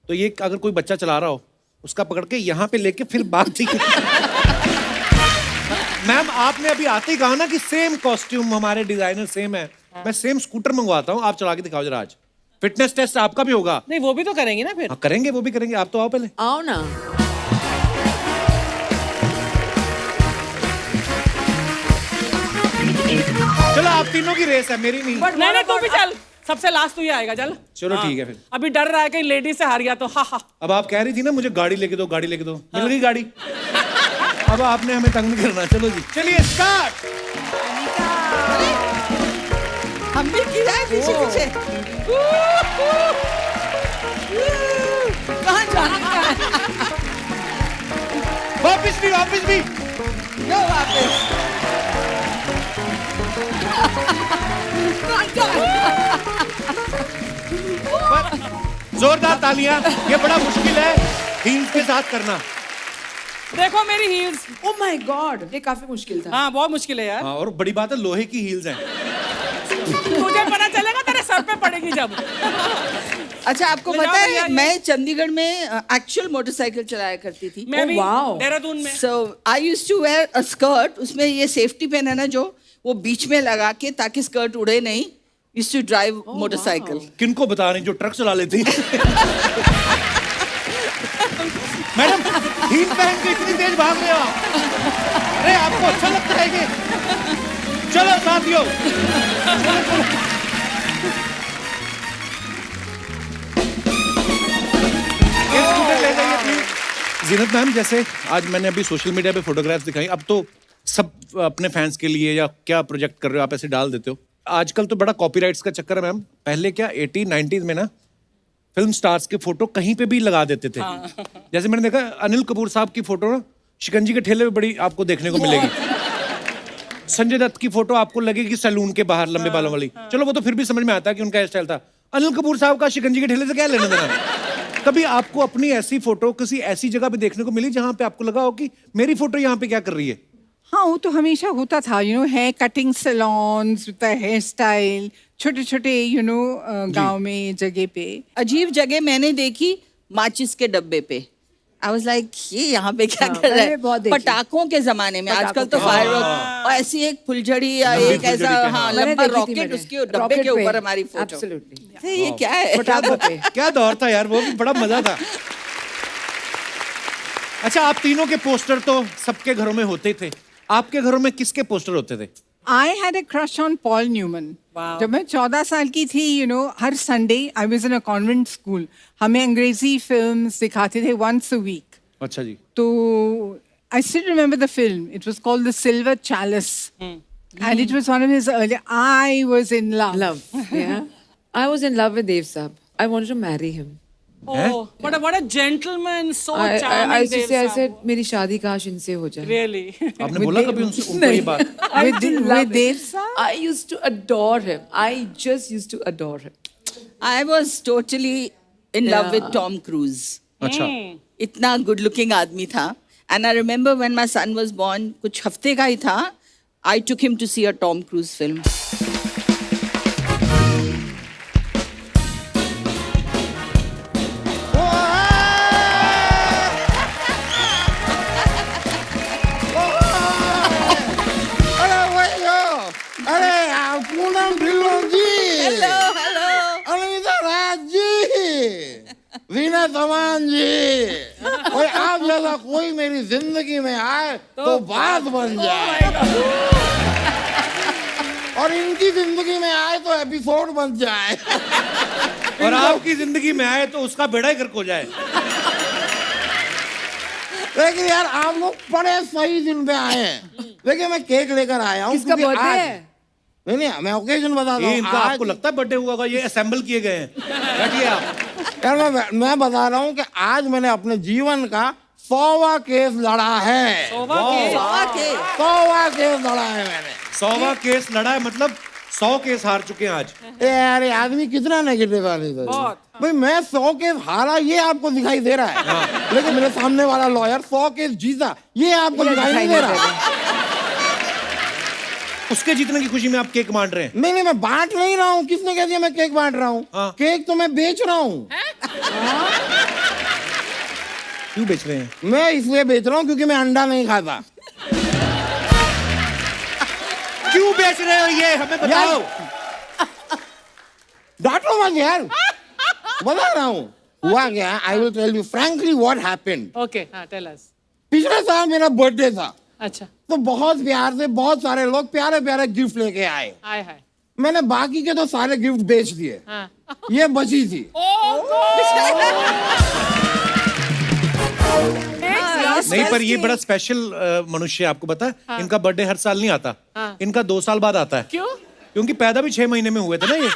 तो ये अगर कोई बच्चा चला रहा हो, उसका पकड़ के यहाँ पे लेके फिर बात ही। मैम आपने अभी आते ही कहा ना कि सेम कॉस्ट्यूम हमारे डिजाइनर सेम है, मैं सेम स्कूटर मंगवाता हूँ, आप चला के दिखाओ जरा आज। फिटनेस टेस्ट आपका भी होगा। नहीं वो भी तो करेंगे ना फिर। हाँ करेंगे, वो भी करेंगे, आप तो आओ पहले। आओ ना। चलो आप तीनों की रेस है, मेरी नहीं। नहीं नहीं तू भी चल, सबसे लास्ट तू ही आएगा, चल। चलो ठीक है फिर। अभी डर रहा है कहीं लेडी से हार गया तो। हा हा। अब आप कह रही थी ना मुझे गाड़ी लेके दो, गाड़ी लेके दो, मिल गई गाड़ी। अब आपने हमें तंग नहीं करना। चलो जी, चलिए स्टार्ट। हम भी गिराए पीछे पीछे। कहाँ जाना है? वापिस भी, वापिस भी। Go वापस। जोरदार तालियां। ये बड़ा मुश्किल है हील्स के साथ करना। देखो मेरी हील्स। ओ माय गॉड, ये काफी मुश्किल था। हाँ बहुत मुश्किल है यार। हाँ, और बड़ी बात है लोहे की हील्स हैं। तुझे पता चलेगा तेरे सर पे पड़ेगी जब। अच्छा आपको ले जाओ पता भैया है ये। मैं चंडीगढ़ में एक्चुअल मोटरसाइकिल चलाया करती थी। मैं भी wow. देहरादून में। So I used to wear a skirt, उसमें ये सेफ्टी पिन है ना जो वो बीच में लगा के ताकि स्कर्ट उड़े नहीं। Used to drive motorcycle. किनको बता रही जो ट्रक चला लेती मैडम हील पहन के इतनी तेज भाग रहे हो आप? अरे आपको अच्छा लगता है कि चलो साथियों ये स्कूटर ले जाइए प्लीज। जीनत मैम, जैसे आज मैंने अभी सोशल मीडिया पे फोटोग्राफ्स दिखाई, अब तो सब अपने फैंस के लिए या क्या प्रोजेक्ट कर रहे हो आप ऐसे डाल देते हो। आजकल तो बड़ा कॉपीराइट्स का चक्कर है मैम। पहले क्या 80 90s में ना फिल्म स्टार्स के फोटो कहीं पे भी लगा देते थे। जैसे मैंने देखा अनिल कपूर साहब की फोटो ना शिकंजी के ठेले पे बड़ी आपको देखने को मिलेगी। संजय दत्त की फोटो आपको लगेगी सैलून के बाहर लंबे बालों वाली। चलो वो तो फिर भी समझ में आता है कि उनका हेयर स्टाइल था। अनिल कपूर साहब का शिकंजी के ठेले से क्या लेना देना। कभी आपको अपनी ऐसी फोटो किसी ऐसी जगह पे देखने को मिली जहां पे आपको लगा हो कि मेरी फोटो यहाँ पे क्या कर रही है? हाँ, वो तो हमेशा होता था, hair cutting salons with hair style, छोटे छोटे गांव में जगह पे। अजीब जगह मैंने देखी माचिस के डब्बे पे। आई वाज लाइक ये यहाँ पे क्या कर रहा मैंने है? बहुत देखी। पटाखों के जमाने में, आजकल तो फायर और ऐसी एक फुलझड़ी या लंबी एक ऐसा फुलझड़ी के, हाँ मैंने लंबा देखी थी रॉकेट मैंने। उसके डब्बे रॉकेट के पे। ऊपर हमारी फोटो। Absolutely. ये क्या है? पटाखों पे। क्या दौर था यार, वो भी बड़ा मजा था। अच्छा, आप तीनों के पोस्टर तो सबके घरों में होते थे, आपके घरों में किसके पोस्टर होते थे? I had a crush on Paul Newman. Wow. जब मैं 14 साल की थी, हर Sunday I was in a convent school, हमें अंग्रेजी फिल्म्स दिखाते थे once a week. अच्छा जी। तो I still remember the film. It was called The Silver Chalice. And it was one of his early. I was in love. Love. Yeah. I was in love with Dev Saab. I wanted to marry him. Oh, what a gentleman, so I charming. used to say, I said, मेरी शादी काश इनसे हो जाए. Really? आपने बोला कभी उनसे उनको ये बात? With Dev Saab? I used to adore him. I just used to adore him. I was totally in love Yeah. with Tom Cruise. अच्छा। इतना गुड लुकिंग आदमी था। And I remember when my son was born, कुछ हफ्ते का ही था, I took him to see a Tom Cruise film. अरे भैया, अरे पूनम ढिल्लों जी, हेलो हेलो। अनिता राज जी, वीना तमान जी, और आप जैसा कोई मेरी जिंदगी में आए तो बात बन जाए, और इनकी जिंदगी में आए तो एपिसोड बन जाए, और आपकी जिंदगी में आए तो उसका बेड़ा ही गर्क हो जाए। लेकिन यार आप लोग बड़े सही दिन पे आए हैं। देखिए मैं केक लेकर आया हूँ किसका क्योंकि birthday आज- है? नहीं मैं ओकेजन बताता ये हूँ। इनका आज- आपको लगता है बर्थडे हुआ होगा? ये असेंबल किए गए हैं। बैठिए आप। यार मैं बता रहा हूँ कि आज मैंने अपने जीवन का 100वां केस लड़ा है। 100वां केस। 100वां केस लड़ा है मैंने। 100वां केस लड़ा है, मतलब 100 केस हार चुके हैं आज। यार ये आदमी कितना नेगेटिव आदमी है। बहुत। भाई मैं 100 केस हारा ये आपको दिखाई दे रहा है, लेकिन मेरे सामने वाला लॉयर 100 केस जीता ये आपको दिखाई नहीं दे रहा। उसके जीतने की खुशी में आप केक बांट रहे हैं? नहीं मैं बांट नहीं रहा हूँ। किसने कह दिया मैं केक बांट रहा हूँ? हाँ। केक तो मैं बेच रहा हूँ। क्यों बेच रहे हैं? मैं इसलिए बेच रहा हूँ क्योंकि मैं अंडा नहीं खाता। क्यों बेच रहे हो ये हमें बताओ। डांटो मत यार, बता रहा हूँ हुआ क्या। I will tell you frankly what happened. Okay, हाँ, tell us. पिछले साल मेरा बर्थडे था, अच्छा, तो बहुत प्यार से बहुत सारे लोग प्यारे प्यारे गिफ्ट लेके आए। हाय हाय। मैंने बाकी के तो सारे गिफ्ट बेच दिए, हाँ। ये बची थी। नहीं, पर ये बड़ा स्पेशल मनुष्य है, आपको पता है? इनका बर्थडे हर साल नहीं आता, इनका 2 साल बाद आता है। क्यों? क्योंकि पैदा भी 6 महीने में हुए थे ना ये।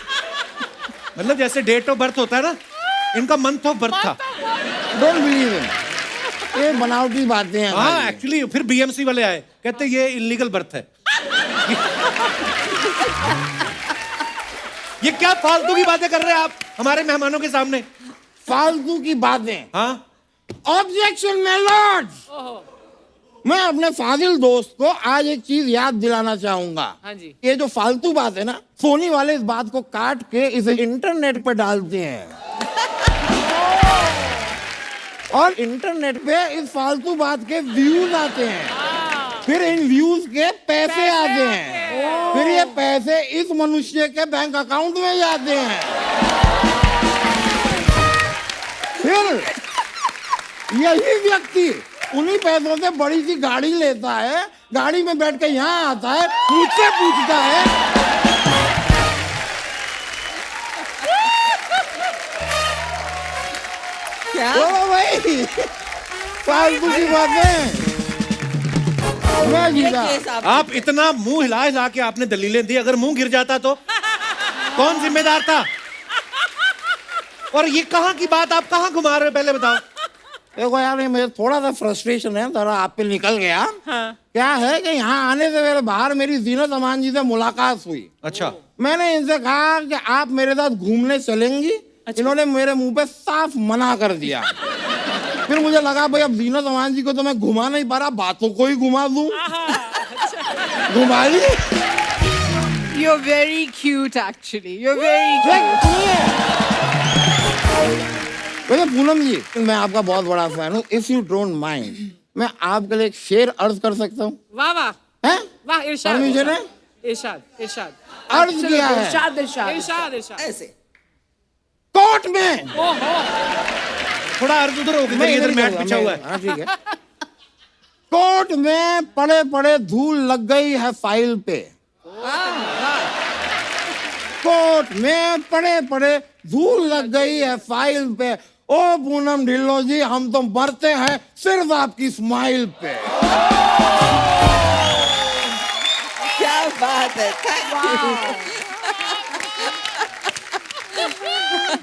मतलब जैसे डेट ऑफ बर्थ होता है ना, इनका मंथ ऑफ बर्थ था। डोंट बिलीव इन, ये बनावटी बातें हैं। हाँ, एक्चुअली फिर बीएमसी वाले आए, कहते ये इलीगल बर्थ है। ये क्या फालतू की बातें कर रहे हैं आप हमारे मेहमानों के सामने? फालतू की बातें। हाँ, ऑब्जेक्शन माय लॉर्ड, मैं अपने फाजिल दोस्त को आज एक चीज याद दिलाना चाहूंगा। हाँ जी। ये जो फालतू बात है ना, सोनी वाले इस बात को काट के इसे इंटरनेट पे डालते हैं और इंटरनेट पे इस फालतू बात के व्यूज आते हैं, फिर इन व्यूज के पैसे आते हैं, फिर ये पैसे इस मनुष्य के बैंक अकाउंट में जाते हैं, फिर यही व्यक्ति उन्हीं पैसों से बड़ी सी गाड़ी लेता है, गाड़ी में बैठ के यहाँ आता है, मुझसे पूछता है क्या बोलो भाई, फालतू की बातें। मैं ये जीता। केस आप इतना मुंह हिला हिला के आपने दलीलें दी, अगर मुंह गिर जाता तो कौन जिम्मेदार था? और ये कहाँ की बात आप कहाँ घुमा रहे हो, पहले बताओ। देखो यार, ये मेरे थोड़ा सा फ्रस्ट्रेशन है, जरा आप पे निकल गया। हाँ। क्या है कि यहाँ आने से मेरे बाहर मेरी जीनत अमान जी से मुलाकात हुई। अच्छा, मैंने इनसे कहा कि आप मेरे साथ घूमने चलेंगी। इन्होंने मेरे मुंह पे साफ मना कर दिया। फिर मुझे लगा भाई अब जीनत अमान जी को तो मैं घुमा नहीं पा रहा, बातों को ही घुमा दूं। घुमा ली। You're very cute actually. You're very cute. वैसे पूनम जी, मैं आपका बहुत बड़ा फैन हूँ। इफ यू डोंट माइंड, मैं आपके लिए एक शेर अर्ज कर सकता हूँ? वाह वाह हैं? वाह, इरशाद परमिशन है? इरशाद इरशाद अर्ज किया है इरशाद इरशाद इरशाद इरशाद। ऐसे कोर्ट में। थोड़ा अर्ज उधर हो गया, मैं इधर इधर मैट ही बिछा हुआ है। हाँ, ठीक है। कोर्ट में पड़े पड़े धूल लग गई है फाइल पे। कोर्ट में पड़े पड़े धूल लग गई है फाइल पे। ओ पूनम ढिल्लो जी, हम तो मरते हैं सिर्फ आपकी स्माइल पे। क्या बात है, थैंक यू।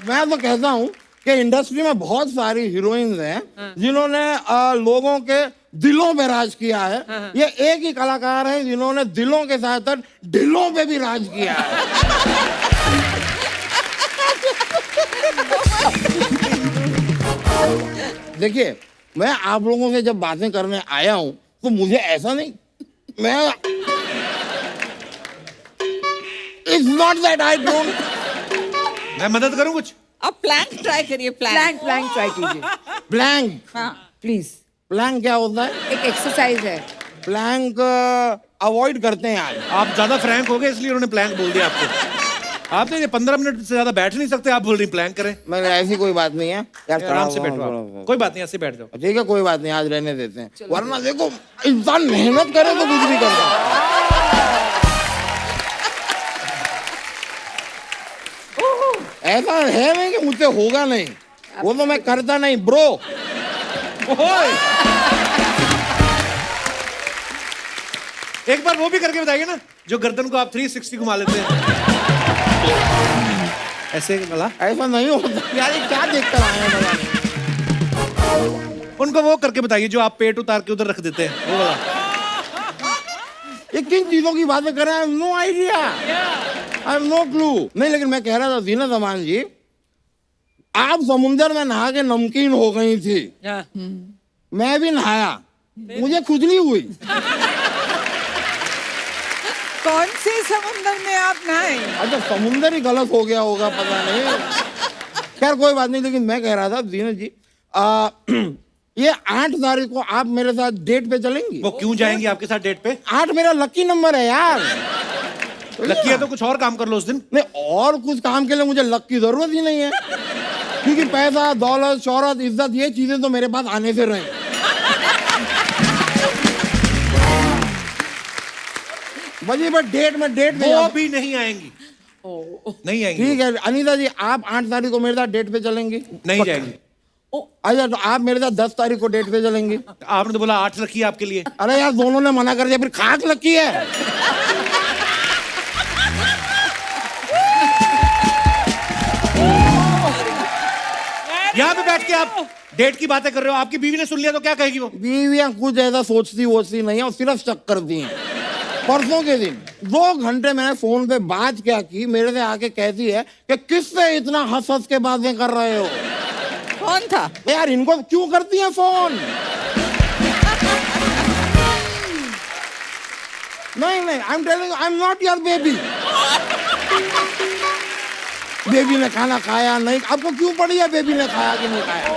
मैं तो कहता हूँ कि इंडस्ट्री में बहुत सारी हीरोइंस हैं जिन्होंने लोगों के दिलों में राज किया है। ये एक ही कलाकार है जिन्होंने दिलों के साथ साथ ढिलों पे भी राज किया है। देखिए, मैं आप लोगों से जब बातें करने आया हूं तो मुझे ऐसा नहीं, मैं it's not that I don't. मैं मदद करूं कुछ? अब प्लैंक ट्राई करिए, प्लैंक। प्लैंक प्लैंक ट्राई कीजिए ब्लैंक। हाँ प्लीज। प्लैंक क्या होता है? एक एक्सरसाइज है। प्लैंक अवॉइड करते हैं आज। आप ज्यादा फ्रैंक हो गए इसलिए उन्होंने प्लैंक बोल दिया आपको। आप तो 15 मिनट से ज्यादा बैठ नहीं सकते, आप बोल रही प्लैंक करें। मैंने ऐसी कोई बात नहीं है यार, आराम से बैठो आप। कोई बात नहीं, ऐसे बैठ जाओ। ठीक है, कोई बात नहीं, आज रहने देते हैं। वरना देखो, इंसान मेहनत करे तो कुछ भी कर सकता है। ऐसा है नहीं कि मुझसे होगा नहीं, वो तो मैं करता नहीं ब्रो। एक बार वो भी करके बताइए ना, जो गर्दन को आप 360 घुमा लेते हैं ऐसे वाला। ऐसा नहीं होता यार, ये क्या देख कर आए हैं पता नहीं। उनको वो करके बताइए जो आप पेट उतार के उधर रख देते हैं, वो वाला। ये किन चीजों की बातें कर रहे हैं? No idea, I have no clue. नहीं, लेकिन मैं कह रहा था जीनत अमान जी, आप समुंदर में नहा के नमकीन हो गई थी, मैं भी नहाया, मुझे खुजली हुई। कौन से समुंदर में आप नहाए? अच्छा, समुंदर ही गलत हो गया होगा, पता नहीं। खैर कोई बात नहीं, लेकिन मैं कह रहा था जीनत जी, ये 8 तारीख को आप मेरे साथ डेट पे चलेंगी? वो क्यों जाएंगी आपके साथ डेट पे? 8 मेरा लकी नंबर है यार। लकी है तो कुछ और काम कर लो उस दिन। नहीं, और कुछ काम के लिए मुझे लक की जरूरत ही नहीं है, क्योंकि पैसा, दौलत, शोहरत, इज्जत, ये चीजें तो मेरे पास आने से रही। बजी बट डेट में वो भी नहीं आएंगी, नहीं आएंगी। ठीक है अनीता जी, आप 8 तारीख को मेरे साथ डेट पे चलेंगी? नहीं जाएंगी। अच्छा, तो आप मेरे साथ 10 तारीख को डेट पे चलेंगी? आपने तो बोला 8 रखी है आपके लिए। अरे यार, दोनों ने मना कर दिया, फिर खाक लकी है। यहाँ पे बैठ के आप डेट की बातें कर रहे हो, आपकी बीवी ने सुन लिया तो क्या कहेगी वो? बीवियां कुछ ऐसा सोचती वोचती नहीं है, और सिर्फ शक करती हैं। परसों के दिन 2 घंटे मैंने फोन पे बात क्या की, मेरे से आके कहती है कि किससे इतना हंस हंस के बातें कर रहे हो। कौन था? यार, इनको क्यों करती हैं फोन? नहीं नहीं, I am telling, I am not your baby. Baby ने खाना खाया नहीं, आपको क्यों पड़ी है बेबी ने खाया कि नहीं खाया?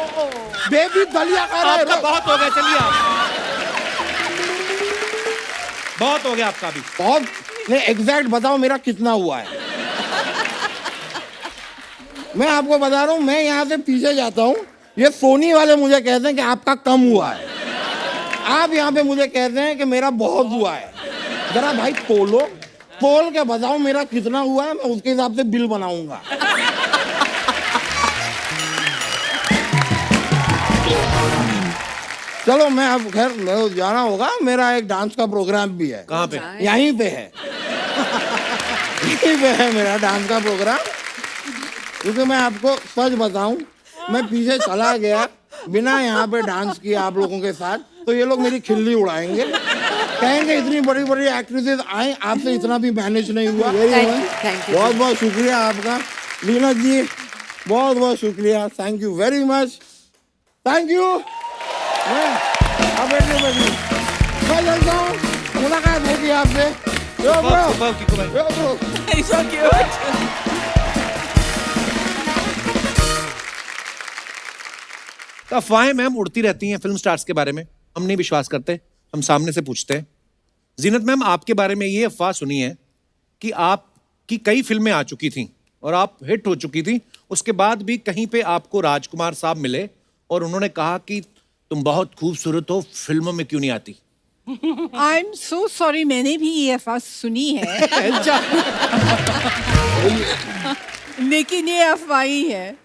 बेबी दलिया खा रहा आपका है। बहुत हो गया, चलिए आप। बहुत हो गया आपका भी। बहुत नहीं, एग्जैक्ट बताओ मेरा कितना हुआ है। मैं आपको बता रहा हूँ, मैं यहाँ से पीछे जाता हूँ, ये सोनी वाले मुझे कहते हैं कि आपका कम हुआ है, आप यहाँ पे मुझे कहते हैं कि मेरा बहुत हुआ है। जरा भाई तोल के बताओ मेरा कितना हुआ है, मैं उसके हिसाब से बिल बनाऊंगा। चलो मैं अब खैर मेरे को जाना होगा, मेरा एक डांस का प्रोग्राम भी है। कहाँ पे? यहीं पे है। यहीं पे है मेरा डांस का प्रोग्राम। क्योंकि मैं आपको सच बताऊं, मैं पीछे चला गया बिना यहाँ पे डांस किए आप लोगों के साथ, तो ये लोग मेरी खिल्ली उड़ाएंगे, कहेंगे इतनी बड़ी बड़ी एक्ट्रेसेस आए, आपसे इतना भी मैनेज नहीं हुआ। Thank you. बहुत बहुत शुक्रिया आपका लीना जी, बहुत बहुत शुक्रिया, thank you very much, thank you. अब मैं चलता हूँ, मुलाकात होगी आपसे। यो ब्रो, सुपर किको भाई। यो ब्रो। He's so cute. तो अफवाहें मैम उड़ती रहती हैं फिल्म स्टार्स के बारे में, हम नहीं विश्वास करते, हम सामने से पूछते हैं। जीनत मैम, आपके बारे में ये अफवाह सुनी है कि आपकी कई फिल्में आ चुकी थीं और आप हिट हो चुकी थी, उसके बाद भी कहीं पे आपको राजकुमार साहब मिले और उन्होंने कहा कि तुम बहुत खूबसूरत हो, फिल्मों में क्यों नहीं आती? आई एम सो सॉरी, मैंने भी ये अफवाह सुनी है। लेकिन ये अफवाह ही है।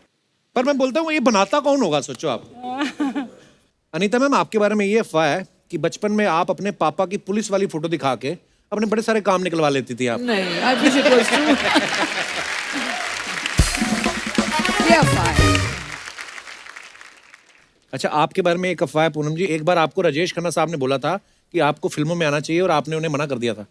पर मैं बोलता हूँ ये बनाता कौन होगा, सोचो आप। अनीता मैम, आपके बारे में ये अफवाह है कि बचपन में आप अपने पापा की पुलिस वाली फोटो दिखा के अपने बड़े सारे काम निकलवा लेती थी आप। नहीं, I wish it was true. ये अफवाह है। अच्छा, आपके बारे में एक अफवाह है पूनम जी, एक बार आपको राजेश खन्ना साहब ने बोला था कि आपको फिल्मों में आना चाहिए और आपने उन्हें मना कर दिया था।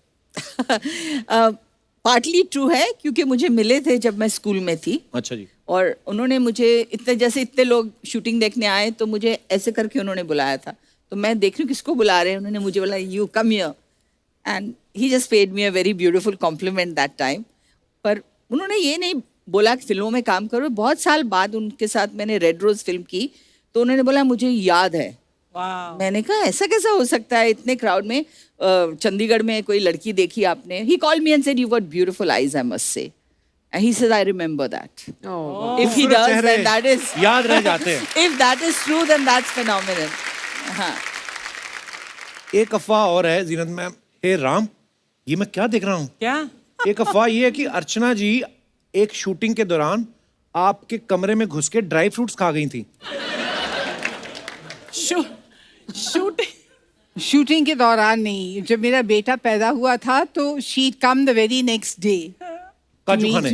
पार्टली ट्रू है, क्योंकि मुझे मिले थे जब मैं स्कूल में थी, अच्छा जी। और उन्होंने मुझे इतने लोग शूटिंग देखने आए तो मुझे ऐसे करके उन्होंने बुलाया था। तो मैं देख रही हूँ किसको बुला रहे हैं, उन्होंने मुझे बोला you come here, and he just paid me a very beautiful compliment that time. पर उन्होंने ये नहीं बोला कि फिल्मों में काम करो। बहुत साल बाद उनके साथ मैंने रेड रोज फिल्म की, तो उन्होंने बोला मुझे याद है। वाह। मैंने कहा ऐसा कैसा हो सकता है, इतने क्राउड में चंडीगढ़ में कोई लड़की देखी आपने? He called me and said you got beautiful eyes, I must say. And he said, I remember that. Oh, If he खूबसूरत does, चेहरे then that is... याद रह जाते हैं। If that is true, then that's phenomenal. हाँ। एक अफवाह और है जीनत मैम, हे राम, ये मैं क्या देख रहा हूँ? क्या? एक अफवाह ये है कि अर्चना जी एक शूटिंग के दौरान आपके कमरे में घुस के ड्राई फ्रूट्स खा गई थी। शूटिंग शूटिंग के दौरान नहीं, जब मेरा बेटा पैदा हुआ था तो she come the very next day काजू खाने।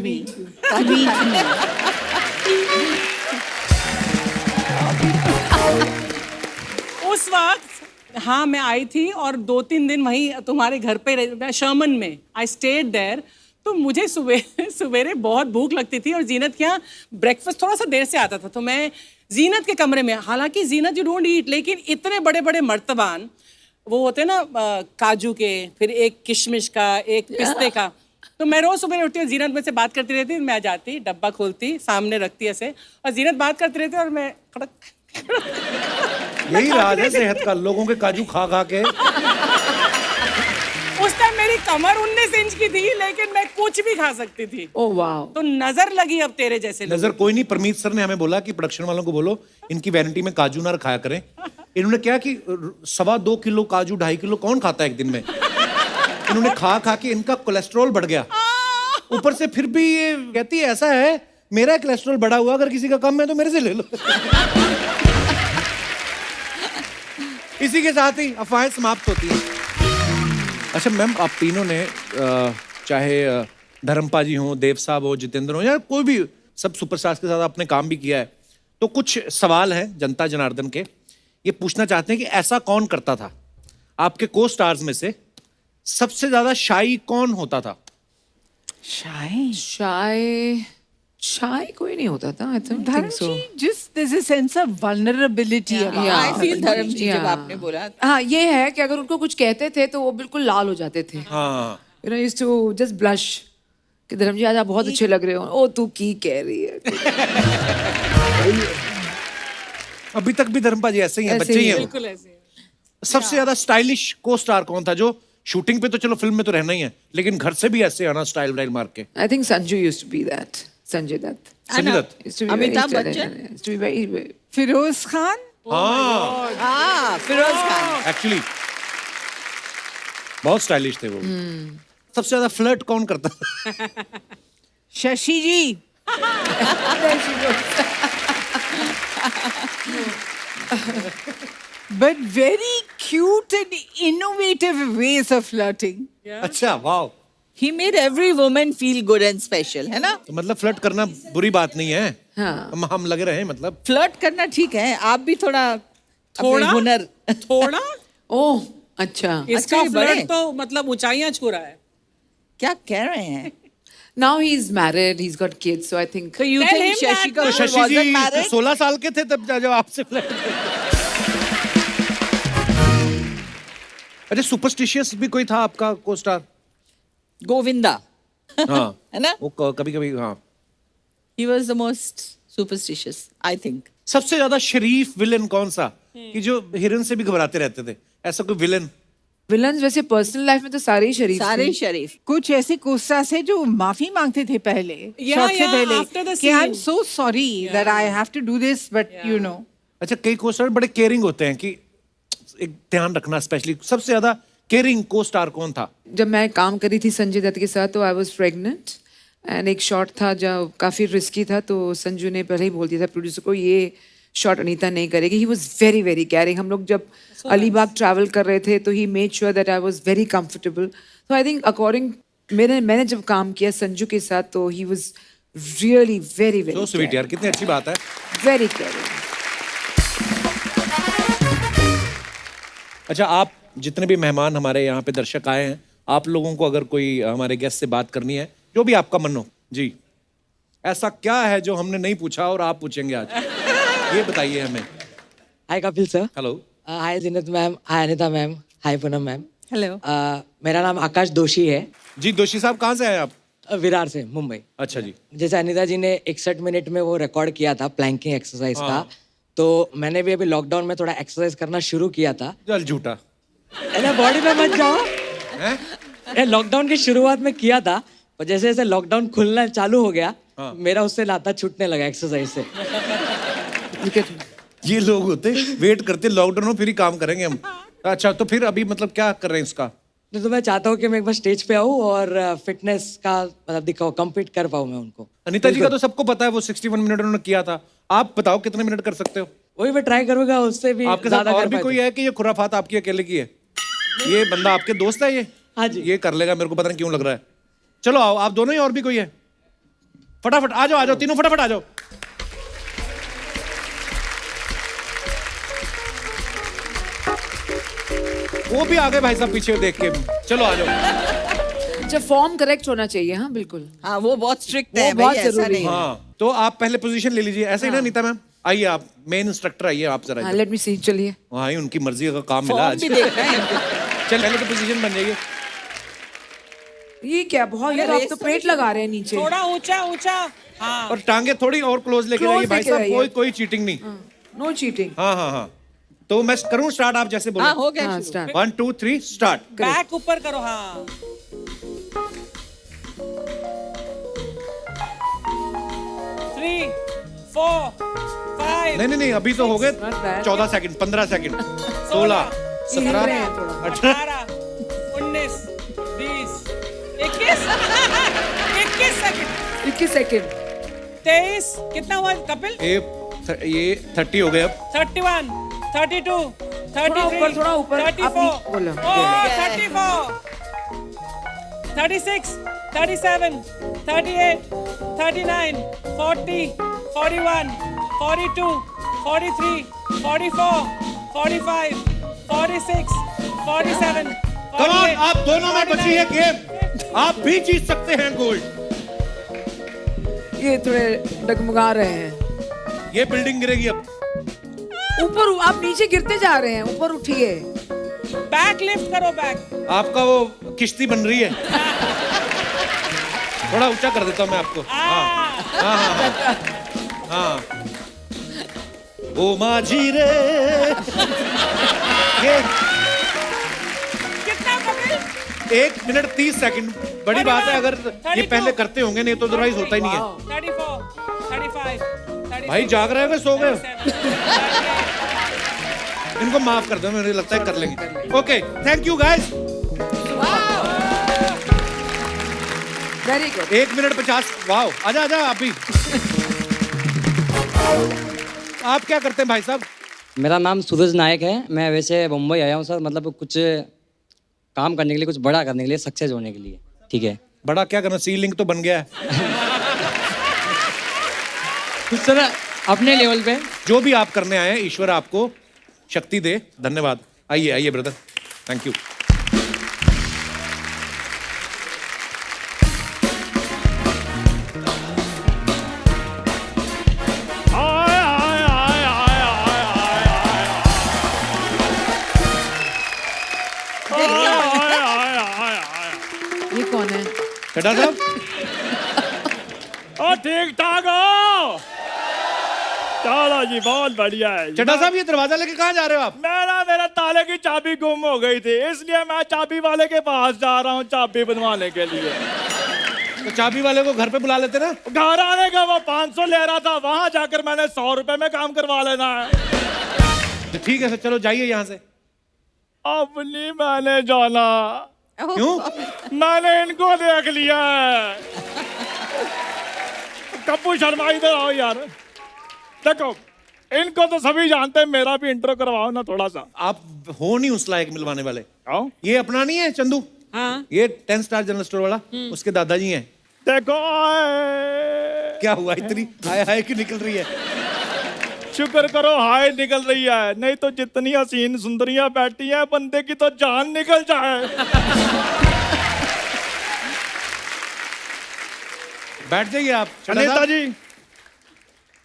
उस वक्त हाँ मैं आई थी और 2-3 दिन वहीं तुम्हारे घर पे शर्मन में आई स्टेड देयर। तो मुझे सवेरे बहुत भूख लगती थी और जीनत के यहाँ ब्रेकफास्ट थोड़ा सा देर से आता था, तो मैं जीनत के कमरे में, हालांकि जीनत यू डोंट ईट, लेकिन इतने बड़े बड़े मर्तबान वो होते ना काजू के, फिर एक किशमिश का, एक पिस्ते का, तो मैं रोज सुबह उठती हूँ, जीनत में से बात करती रहती, मैं आ जाती, डब्बा खोलती, सामने रखती ऐसे, और जीनत बात करती रहती और मैं यही राज है सेहत का, लोगों के काजू खा खा के। उस टाइम मेरी कमर 19 इंच की थी, लेकिन मैं कुछ भी खा सकती थी। oh wow. तो नजर लगी अब तेरे जैसे लोगों नजर कोई नहीं, परमीत सर ने हमें बोला कि प्रोडक्शन वालों को बोलो इनकी वैनिटी में काजू ना रखाया करें। इन्होंने क्या कि 2.25 किलो काजू 2.5 किलो कौन खाता है एक दिन में? इन्होंने खा खा के इनका कोलेस्ट्रॉल बढ़ गया, ऊपर से फिर भी ये कहती है ऐसा है मेरा कोलेस्ट्रॉल बढ़ा हुआ, अगर किसी का कम है तो मेरे से ले लो। इसी के साथ ही अफवाहें समाप्त होती हैं। अच्छा मैम, आप तीनों ने चाहे धर्मपा जी हो, देव साहब हो, जितेंद्र हो, या कोई भी सब सुपरस्टार्स के साथ आपने काम भी किया है, तो कुछ सवाल हैं जनता जनार्दन के। ये पूछना चाहते हैं कि ऐसा कौन करता था आपके को स्टार्स में से सबसे ज्यादा शाई कौन होता था? शाय शाय कोई नहीं होता था, I think so. Dharamji, just there's a sense of vulnerability about Yeah. I feel धर्म जी जब Yeah. आपने बोला हाँ, ये है कि अगर उनको कुछ कहते थे तो वो बिल्कुल लाल हो जाते थे। हाँ You know, used to just blush कि धर्म जी आज आप बहुत अच्छे लग रहे हो। ओ तू की कह रही है? अभी तक भी धर्मपा जी ऐसे ही हैं, ऐसे बच्चे ही ही हैं हैं। वो। बिल्कुल ऐसे। सबसे ज्यादा स्टाइलिश को स्टार कौन था जो शूटिंग पे तो चलो फिल्म में तो रहना ही है लेकिन घर से भी ऐसे आना स्टाइल वाइल मार के? I think Sanju used to be that. Sanjay Dutt. Sanjay Dutt. Used to be very Amitabh stylish. Bachchan? Used to be very Feroz Khan. हाँ हाँ फिरोज खान एक्चुअली बहुत स्टाइलिश थे वो। सबसे ज्यादा फ्लर्ट कौन करता था? Shashi ji. But very cute and innovative ways of flirting. अच्छा वाह। he made every woman feel good and special है ना तो मतलब फ्लर्ट करना बुरी बात नहीं है। हाँ। हम लगे रहे मतलब। फ्लर्ट करना ठीक है आप भी थोड़ा थोड़ा अपने हुनर थोड़ा ओह अच्छा। इसका ये बड़े। फ्लर्ट तो मतलब ऊंचाइयां छू रहा है। क्या कह रहे हैं Now he's married, he's got kids, so I think. so you Tell think him Shashi that- Kapoor Shashi ji wasn't married 16 साल के थे तब जब आपसे फ्लर्ट। अच्छा सुपरस्टिशियस भी कोई था आपका को स्टार? गोविंदा हाँ है ना वो कभी कभी हाँ। he was the most superstitious I think सबसे ज्यादा शरीफ विलन कौन सा कि जो हीरोइन से भी घबराते रहते थे? ऐसा कोई विलन? Villains वैसे पर्सनल लाइफ में तो सारे ही शरीफ सारे थे। शरीफ कुछ ऐसे कोस्टार्स है जो माफी मांगते थे पहले Yeah, शॉट से yeah, पहले after the कि I am scene. So sorry that I have to do this but you know अच्छा कई को स्टार बड़े केयरिंग होते हैं कि एक ध्यान रखना स्पेशली। सबसे ज्यादा केयरिंग को स्टार कौन था? जब मैं काम कर रही थी संजय दत्त के साथ तो आई वाज प्रेग्नेंट एंड एक शॉट था जो काफी रिस्की था तो संजू ने पहले ही बोल दिया था प्रोड्यूसर को ये शॉट अनीता नहीं करेगी। He was very very caring. हम लोग जब अलीबाग ट्रैवल कर रहे थे तो he made sure that I was very comfortable. So I think according मैंने जब काम किया संजू के साथ तो ही वाज रियली वेरी तो वेरी स्वीट यार कितनी अच्छी बात है। Very caring. अच्छा आप जितने भी मेहमान हमारे यहाँ पे दर्शक आए हैं आप लोगों को अगर कोई हमारे गेस्ट से बात करनी है जो भी आपका मन हो जी ऐसा क्या है जो हमने नहीं पूछा और आप पूछेंगे आज ये बताइए हमें। हाय कपिल सर। हेलो। हाय जिन्नत मैम, हाय अनिता मैम, हाय पूनम मैम। हेलो मेरा नाम आकाश दोषी है, जी दोषी साहब कहाँ से आए आप? विरार से, मुंबई। अच्छा जी। जैसे अनिता जी ने 61 मिनट में वो रिकॉर्ड किया था प्लैंकिंग एक्सरसाइज का, तो मैंने भी अभी लॉकडाउन में थोड़ा एक्सरसाइज करना शुरू किया था। चल झूठा। अरे बॉडी में मत जाओ। हैं? लॉकडाउन की शुरुआत में किया था और जैसे जैसे लॉकडाउन खुलना चालू हो गया मेरा उससे नाता छूटने लगा एक्सरसाइज से। ये लोग होते वेट करते लॉकडाउन हो फिर ही काम करेंगे हम। अच्छा तो फिर अभी मतलब क्या कर रहे हैं इसका? तो मैं चाहता हूँ कि मैं एक बार स्टेज पे आऊँ और फिटनेस का मतलब दिखाऊँ, कम्पीट कर पाऊँ मैं उनको। अनीता जी का तो सबको पता है वो 61 मिनट उन्होंने किया था। आप बताओ कितने मिनट कर सकते हो? वही मैं ट्राई करूंगा, उससे भी आपके साथ ज्यादा और कर भी पाए कोई तो। है कि ये खुराफात आपकी अकेले की है? ये बंदा आपके दोस्त है ये? हाँ जी। ये कर लेगा, मेरे को पता नहीं क्यों लग रहा है। चलो आओ आप दोनों ही, और भी कोई है? फटाफट आ जाओ तीनों फटाफट आ जाओ। वो भी आ गए भाई साहब पीछे देख के। चलो आ जाओ। अच्छा फॉर्म करेक्ट होना चाहिए। हाँ बिल्कुल। हाँ वो बहुत स्ट्रिक्ट वो है बहुत भाई, ऐसा जरूरी नहीं है। है। हाँ तो आप पहले पोजीशन ले लीजिए ऐसे ही ना नीता मैम? आइए आप मेन इंस्ट्रक्टर आइए आप जरा। हाँ लेट मी सी चलिए। हाँ ही उनकी मर्जी का काम मिला फॉर्म आज। भी देखना है इनको। चल पहले तो पोजीशन बन जाइए। ये क्या बहुत ये तो आप तो पेट लगा रहे हैं नीचे। थोड़ा ऊंचा ऊंचा। हाँ और टांगे थोड़ी और क्लोज लेके Close जाइए भाई लेके साहब। जाइए। कोई चीटिंग नहीं। No cheating. हाँ हाँ हाँ तो मैं करूँ स्टार्ट आप जैसे हाँ बोले? हो गया हाँ शुरू। स्टार्ट। 1 2 3 स्टार्ट। बैक ऊपर करो। हाँ 3 4 5 नहीं नहीं नहीं अभी तो हो गए Not bad. 14 सेकंड 15 सेकंड 16 हिल 17 रहे हैं थोड़ा। 18 19 20 21 21 सेकंड 21 सेकंड। 23 कितना हुआ कपिल? ये 30 हो गए अब। 31 32 33 थोड़ा ऊपर, 34 आपने बोला। ओह 34 36 37 38 39 40 41 42 43 44 45 46 47 कम ऑन आप दोनों में बची है गेम। आप भी जीत सकते हैं गोल्ड। ये थोड़े डगमगा रहे हैं। ये बिल्डिंग गिरेगी अब। ऊपर आप नीचे गिरते जा रहे हैं, ऊपर उठिए। बैक लिफ्ट करो, बैक। आपका वो किश्ती बन रही है। थोड़ा ऊंचा कर देता हूँ मैं आपको। हाँ हाँ हाँ हाँ। ओ माझी रे। ये कितना कपिल? 1 minute 30 second. बड़ी बात है अगर ये पहले करते होंगे, नहीं तो अदरवाइज होता ही नहीं है। 34, 35, 36, भाई जाग रहे हो, सो गए हो? 37, इनको माफ कर दो, मुझे लगता है कर लेंगे। Okay, thank you guys. Very good. 1 minute 50। Wow, आजा आजा आप भी। आप क्या करते हैं भाई साहब? मेरा नाम सूरज नायक है। मैं वैसे मुंबई आया हूँ सर, मतलब कुछ काम करने के लिए, कुछ बड़ा करने के लिए, सक्सेस होने के लिए। ठीक है। बड़ा क्या करना, सीलिंग तो बन गया है। कुछ सर अपने लेवल पे। जो भी आप करने आए हैं, ईश्वर आपको शक्ति दे। धन्यवाद। आइए आइए ब्रदर, थैंक यू। ये कौन है? चड्ढा साहब, ओ ठीक ठाक हो? चलो जी, बहुत बढ़िया है। चड्ढा साहब ये दरवाजा लेके कहाँ जा रहे हो आप? मेरा ताले की चाबी गुम हो गई थी, इसलिए मैं चाबी वाले के पास जा रहा हूँ चाबी बनवाने के लिए। तो चाबी वाले को घर पे बुला लेते ना। घर आने का वो 500 ले रहा था, वहां जाकर मैंने 100 रुपए में काम करवा लेना है। तो ठीक है सर, चलो जाइए यहाँ से। अब नहीं मैंने जाना, क्यों? मैंने इनको देख लिया है। कपूर शर्मा इधर आओ यार। देखो इनको तो सभी जानते हैं, मेरा भी इंट्रो करवाओ ना थोड़ा सा। आप हो नहीं उस लायक मिलवाने वाले। आओ। ये अपना नहीं है चंदू? हाँ। ये 10 स्टार जनरल स्टोर वाला, उसके दादाजी हैं। देखो क्या हुआ, इतनी हाय हाय की निकल रही है? शुक्र करो हाय निकल रही है, नहीं तो जितनी हसीन सुंदरियां बैठी हैं बंदे की तो जान निकल जाए। बैठ जाइए आप। अनीता जी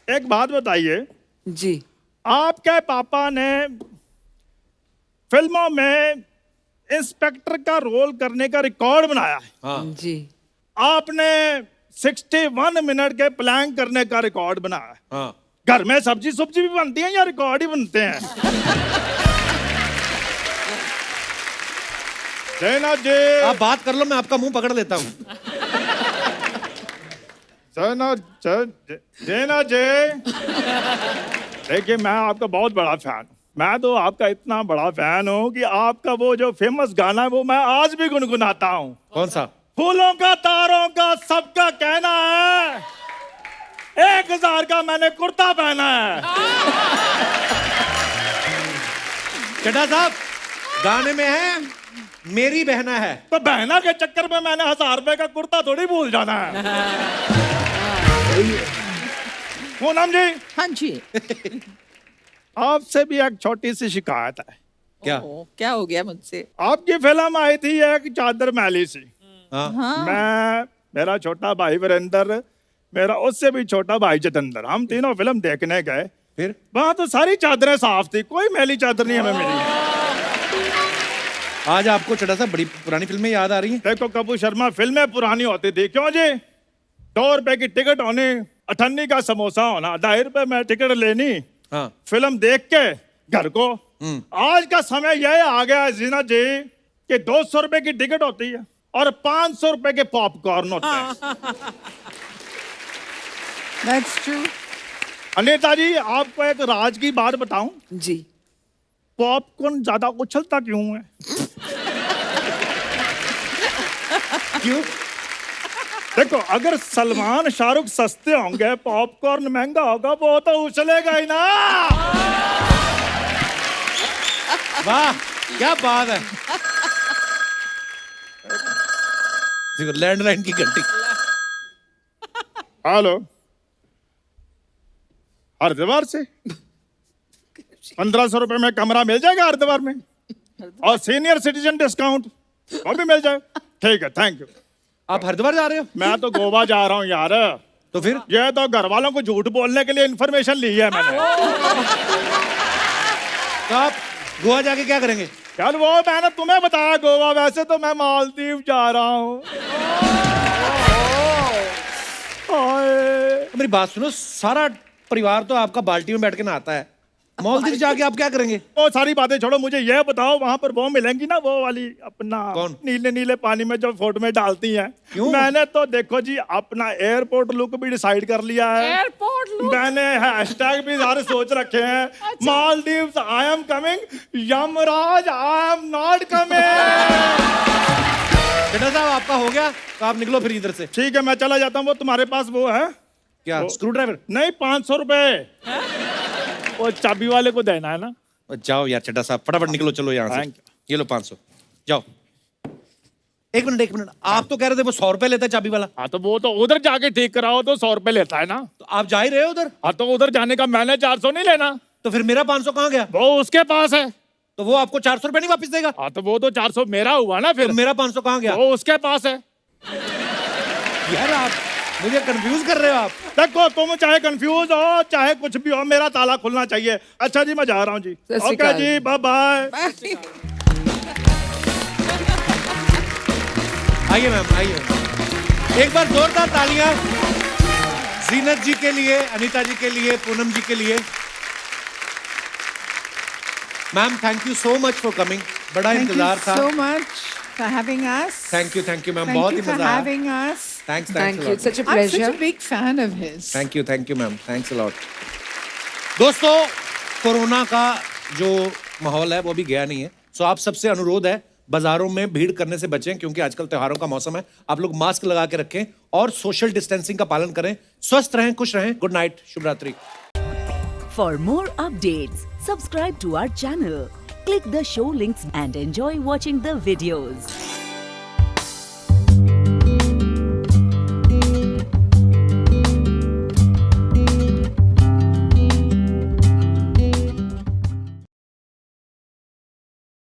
एक बात बताइए, जी। आपके पापा ने फिल्मों में इंस्पेक्टर का रोल करने का रिकॉर्ड बनाया है। हाँ। जी। आपने 61 मिनट के प्लान करने का रिकॉर्ड बनाया है। हाँ। घर में सब्जी सुब्जी भी बनती है या रिकॉर्ड ही बनते हैं? जैना जी, आप बात कर लो, मैं आपका मुंह पकड़ लेता हूँ। जैना जी, देखिए मैं आपका बहुत बड़ा फैन हूँ। मैं तो आपका इतना बड़ा फैन हूँ कि आपका वो जो फेमस गाना है वो मैं आज भी गुनगुनाता हूँ। कौन सा? फूलों का तारों का सबका कहना है, 1000 का मैंने कुर्ता पहना है। चड्ढा साहब, गाने में है मेरी बहना है। तो बहना के चक्कर में मैंने 1000 रुपए का कुर्ता थोड़ी भूल जाना है। पूनम जी, हाँ जी। आपसे भी एक छोटी सी शिकायत है। क्या? क्या हो गया मुझसे? आपकी फिल्म आई थी एक चादर मैली सी। हाँ। मैं, मेरा छोटा भाई वीरेंद्र, मेरा उससे भी छोटा भाई जितेंद्र, हम तीनों फिल्म देखने गए। फिर वहां तो सारी चादरें साफ थी, कोई मैली चादर नहीं हमें मिली। आज आपको चड्ढा साहब बड़ी पुरानी फिल्में याद आ रही हैं? देखो कपूर शर्मा, फिल्में पुरानी होती थी, क्यों जी? 2 रुपए की टिकट होनी, 98 का समोसा होना, 2.5 रुपए में टिकट लेनी, हाँ। फिल्म देख के घर को। आज का समय यह आ गया है जीना जी कि 200 रुपए की टिकट होती है और 500 रुपए के पॉपकॉर्न होते हैं। That's true. अनीता जी, आपको एक राज की बात बताऊं, जी। पॉपकॉर्न ज्यादा उछलता क्यों है? क्यों? देखो अगर सलमान शाहरुख सस्ते होंगे, पॉपकॉर्न महंगा होगा, वो तो उछलेगा ही ना। वाह, क्या बात है। देखो लैंडलाइन की घंटी। हेलो, हरिद्वार से 1500 रुपए में कमरा मिल जाएगा हरिद्वार में, और सीनियर सिटीजन डिस्काउंट वो भी मिल जाए। ठीक है, थैंक यू। आप हरिद्वार जा रहे हो? मैं तो गोवा जा रहा हूँ यार। तो फिर ये तो घर वालों को झूठ बोलने के लिए इन्फॉर्मेशन ली है मैंने। तो आप गोवा जाके क्या करेंगे? यार वो मैंने तुम्हें बताया गोवा, वैसे तो मैं मालदीव जा रहा हूँ। मेरी बात सुनो, सारा परिवार तो आपका बाल्टी में बैठ के नहाता है, मालदीव जाके आप क्या करेंगे? वो सारी बातें छोड़ो, मुझे ये बताओ वहां पर वो मिलेंगी ना, वो वाली अपना कौन? नीले नीले पानी में जो फोटो में डालती हैं। क्यों? मैंने तो देखो जी अपना एयरपोर्ट लुक भी डिसाइड कर लिया है। Airport look? मैंने हैशटैग भी सारे सोच रखे हैं। Maldives I am coming, Yamraj I am not coming. बेटा साहब आपका हो गया, तो आप निकलो फिर इधर से। ठीक है मैं चला जाता हूँ। वो तुम्हारे पास वो है क्या स्क्रू ड्राइवर? नहीं, 500 रुपए वो चाबी वाले को देना है ना। जाओ यार चड्डा साहब, फटाफट निकलो, चलो यहाँ से। Thank ये लो 500, जाओ। एक मिनट, आप तो कह रहे थे वो 100 रुपए लेता है चाबी वाला। हाँ तो वो तो उधर जाके ठीक कराओ तो 100 रुपए लेता है ना। तो आप जा ही रहे हो उधर? हाँ तो उधर जाने का मैंने 400 नहीं लेना। तो फिर मेरा 500 कहाँ गया? वो उसके पास है। तो वो आपको 400 रुपए नहीं वापस देगा? हाँ तो वो तो 400 मेरा हुआ ना फिर। तो मेरा 500 कहाँ गया? वो उसके पास है। यार आप मुझे कंफ्यूज कर रहे हो आप। देखो तुम चाहे कंफ्यूज हो चाहे कुछ भी हो, मेरा ताला खुलना चाहिए। अच्छा जी मैं जा रहा हूँ जी। सत श्री ओके अकाल। जी, बाय बाय। आइए मैम, आइए। एक बार जोरदार तालियां जीनत जी के लिए, अनीता जी के लिए, पूनम जी के लिए। Ma'am thank you so much for coming, बड़ा इंतजार था। so much for having us. Thank you ma'am, Thank बहुत you ही for मजा आया। having us. Thanks Thank you. It's such a I'm such pleasure. a big fan of his. Thank you ma'am, thanks a lot. दोस्तों corona का जो माहौल है वो भी गया नहीं है, सो आप सबसे अनुरोध है बाजारों में भीड़ करने से बचें, क्योंकि आजकल त्योहारों का मौसम है। आप लोग मास्क लगा के रखें और सोशल डिस्टेंसिंग का पालन करें। स्वस्थ रहें, खुश रहें। गुड नाइट, शुभ रात्रि। For more updates, subscribe to our channel, click the show links and enjoy watching the videos.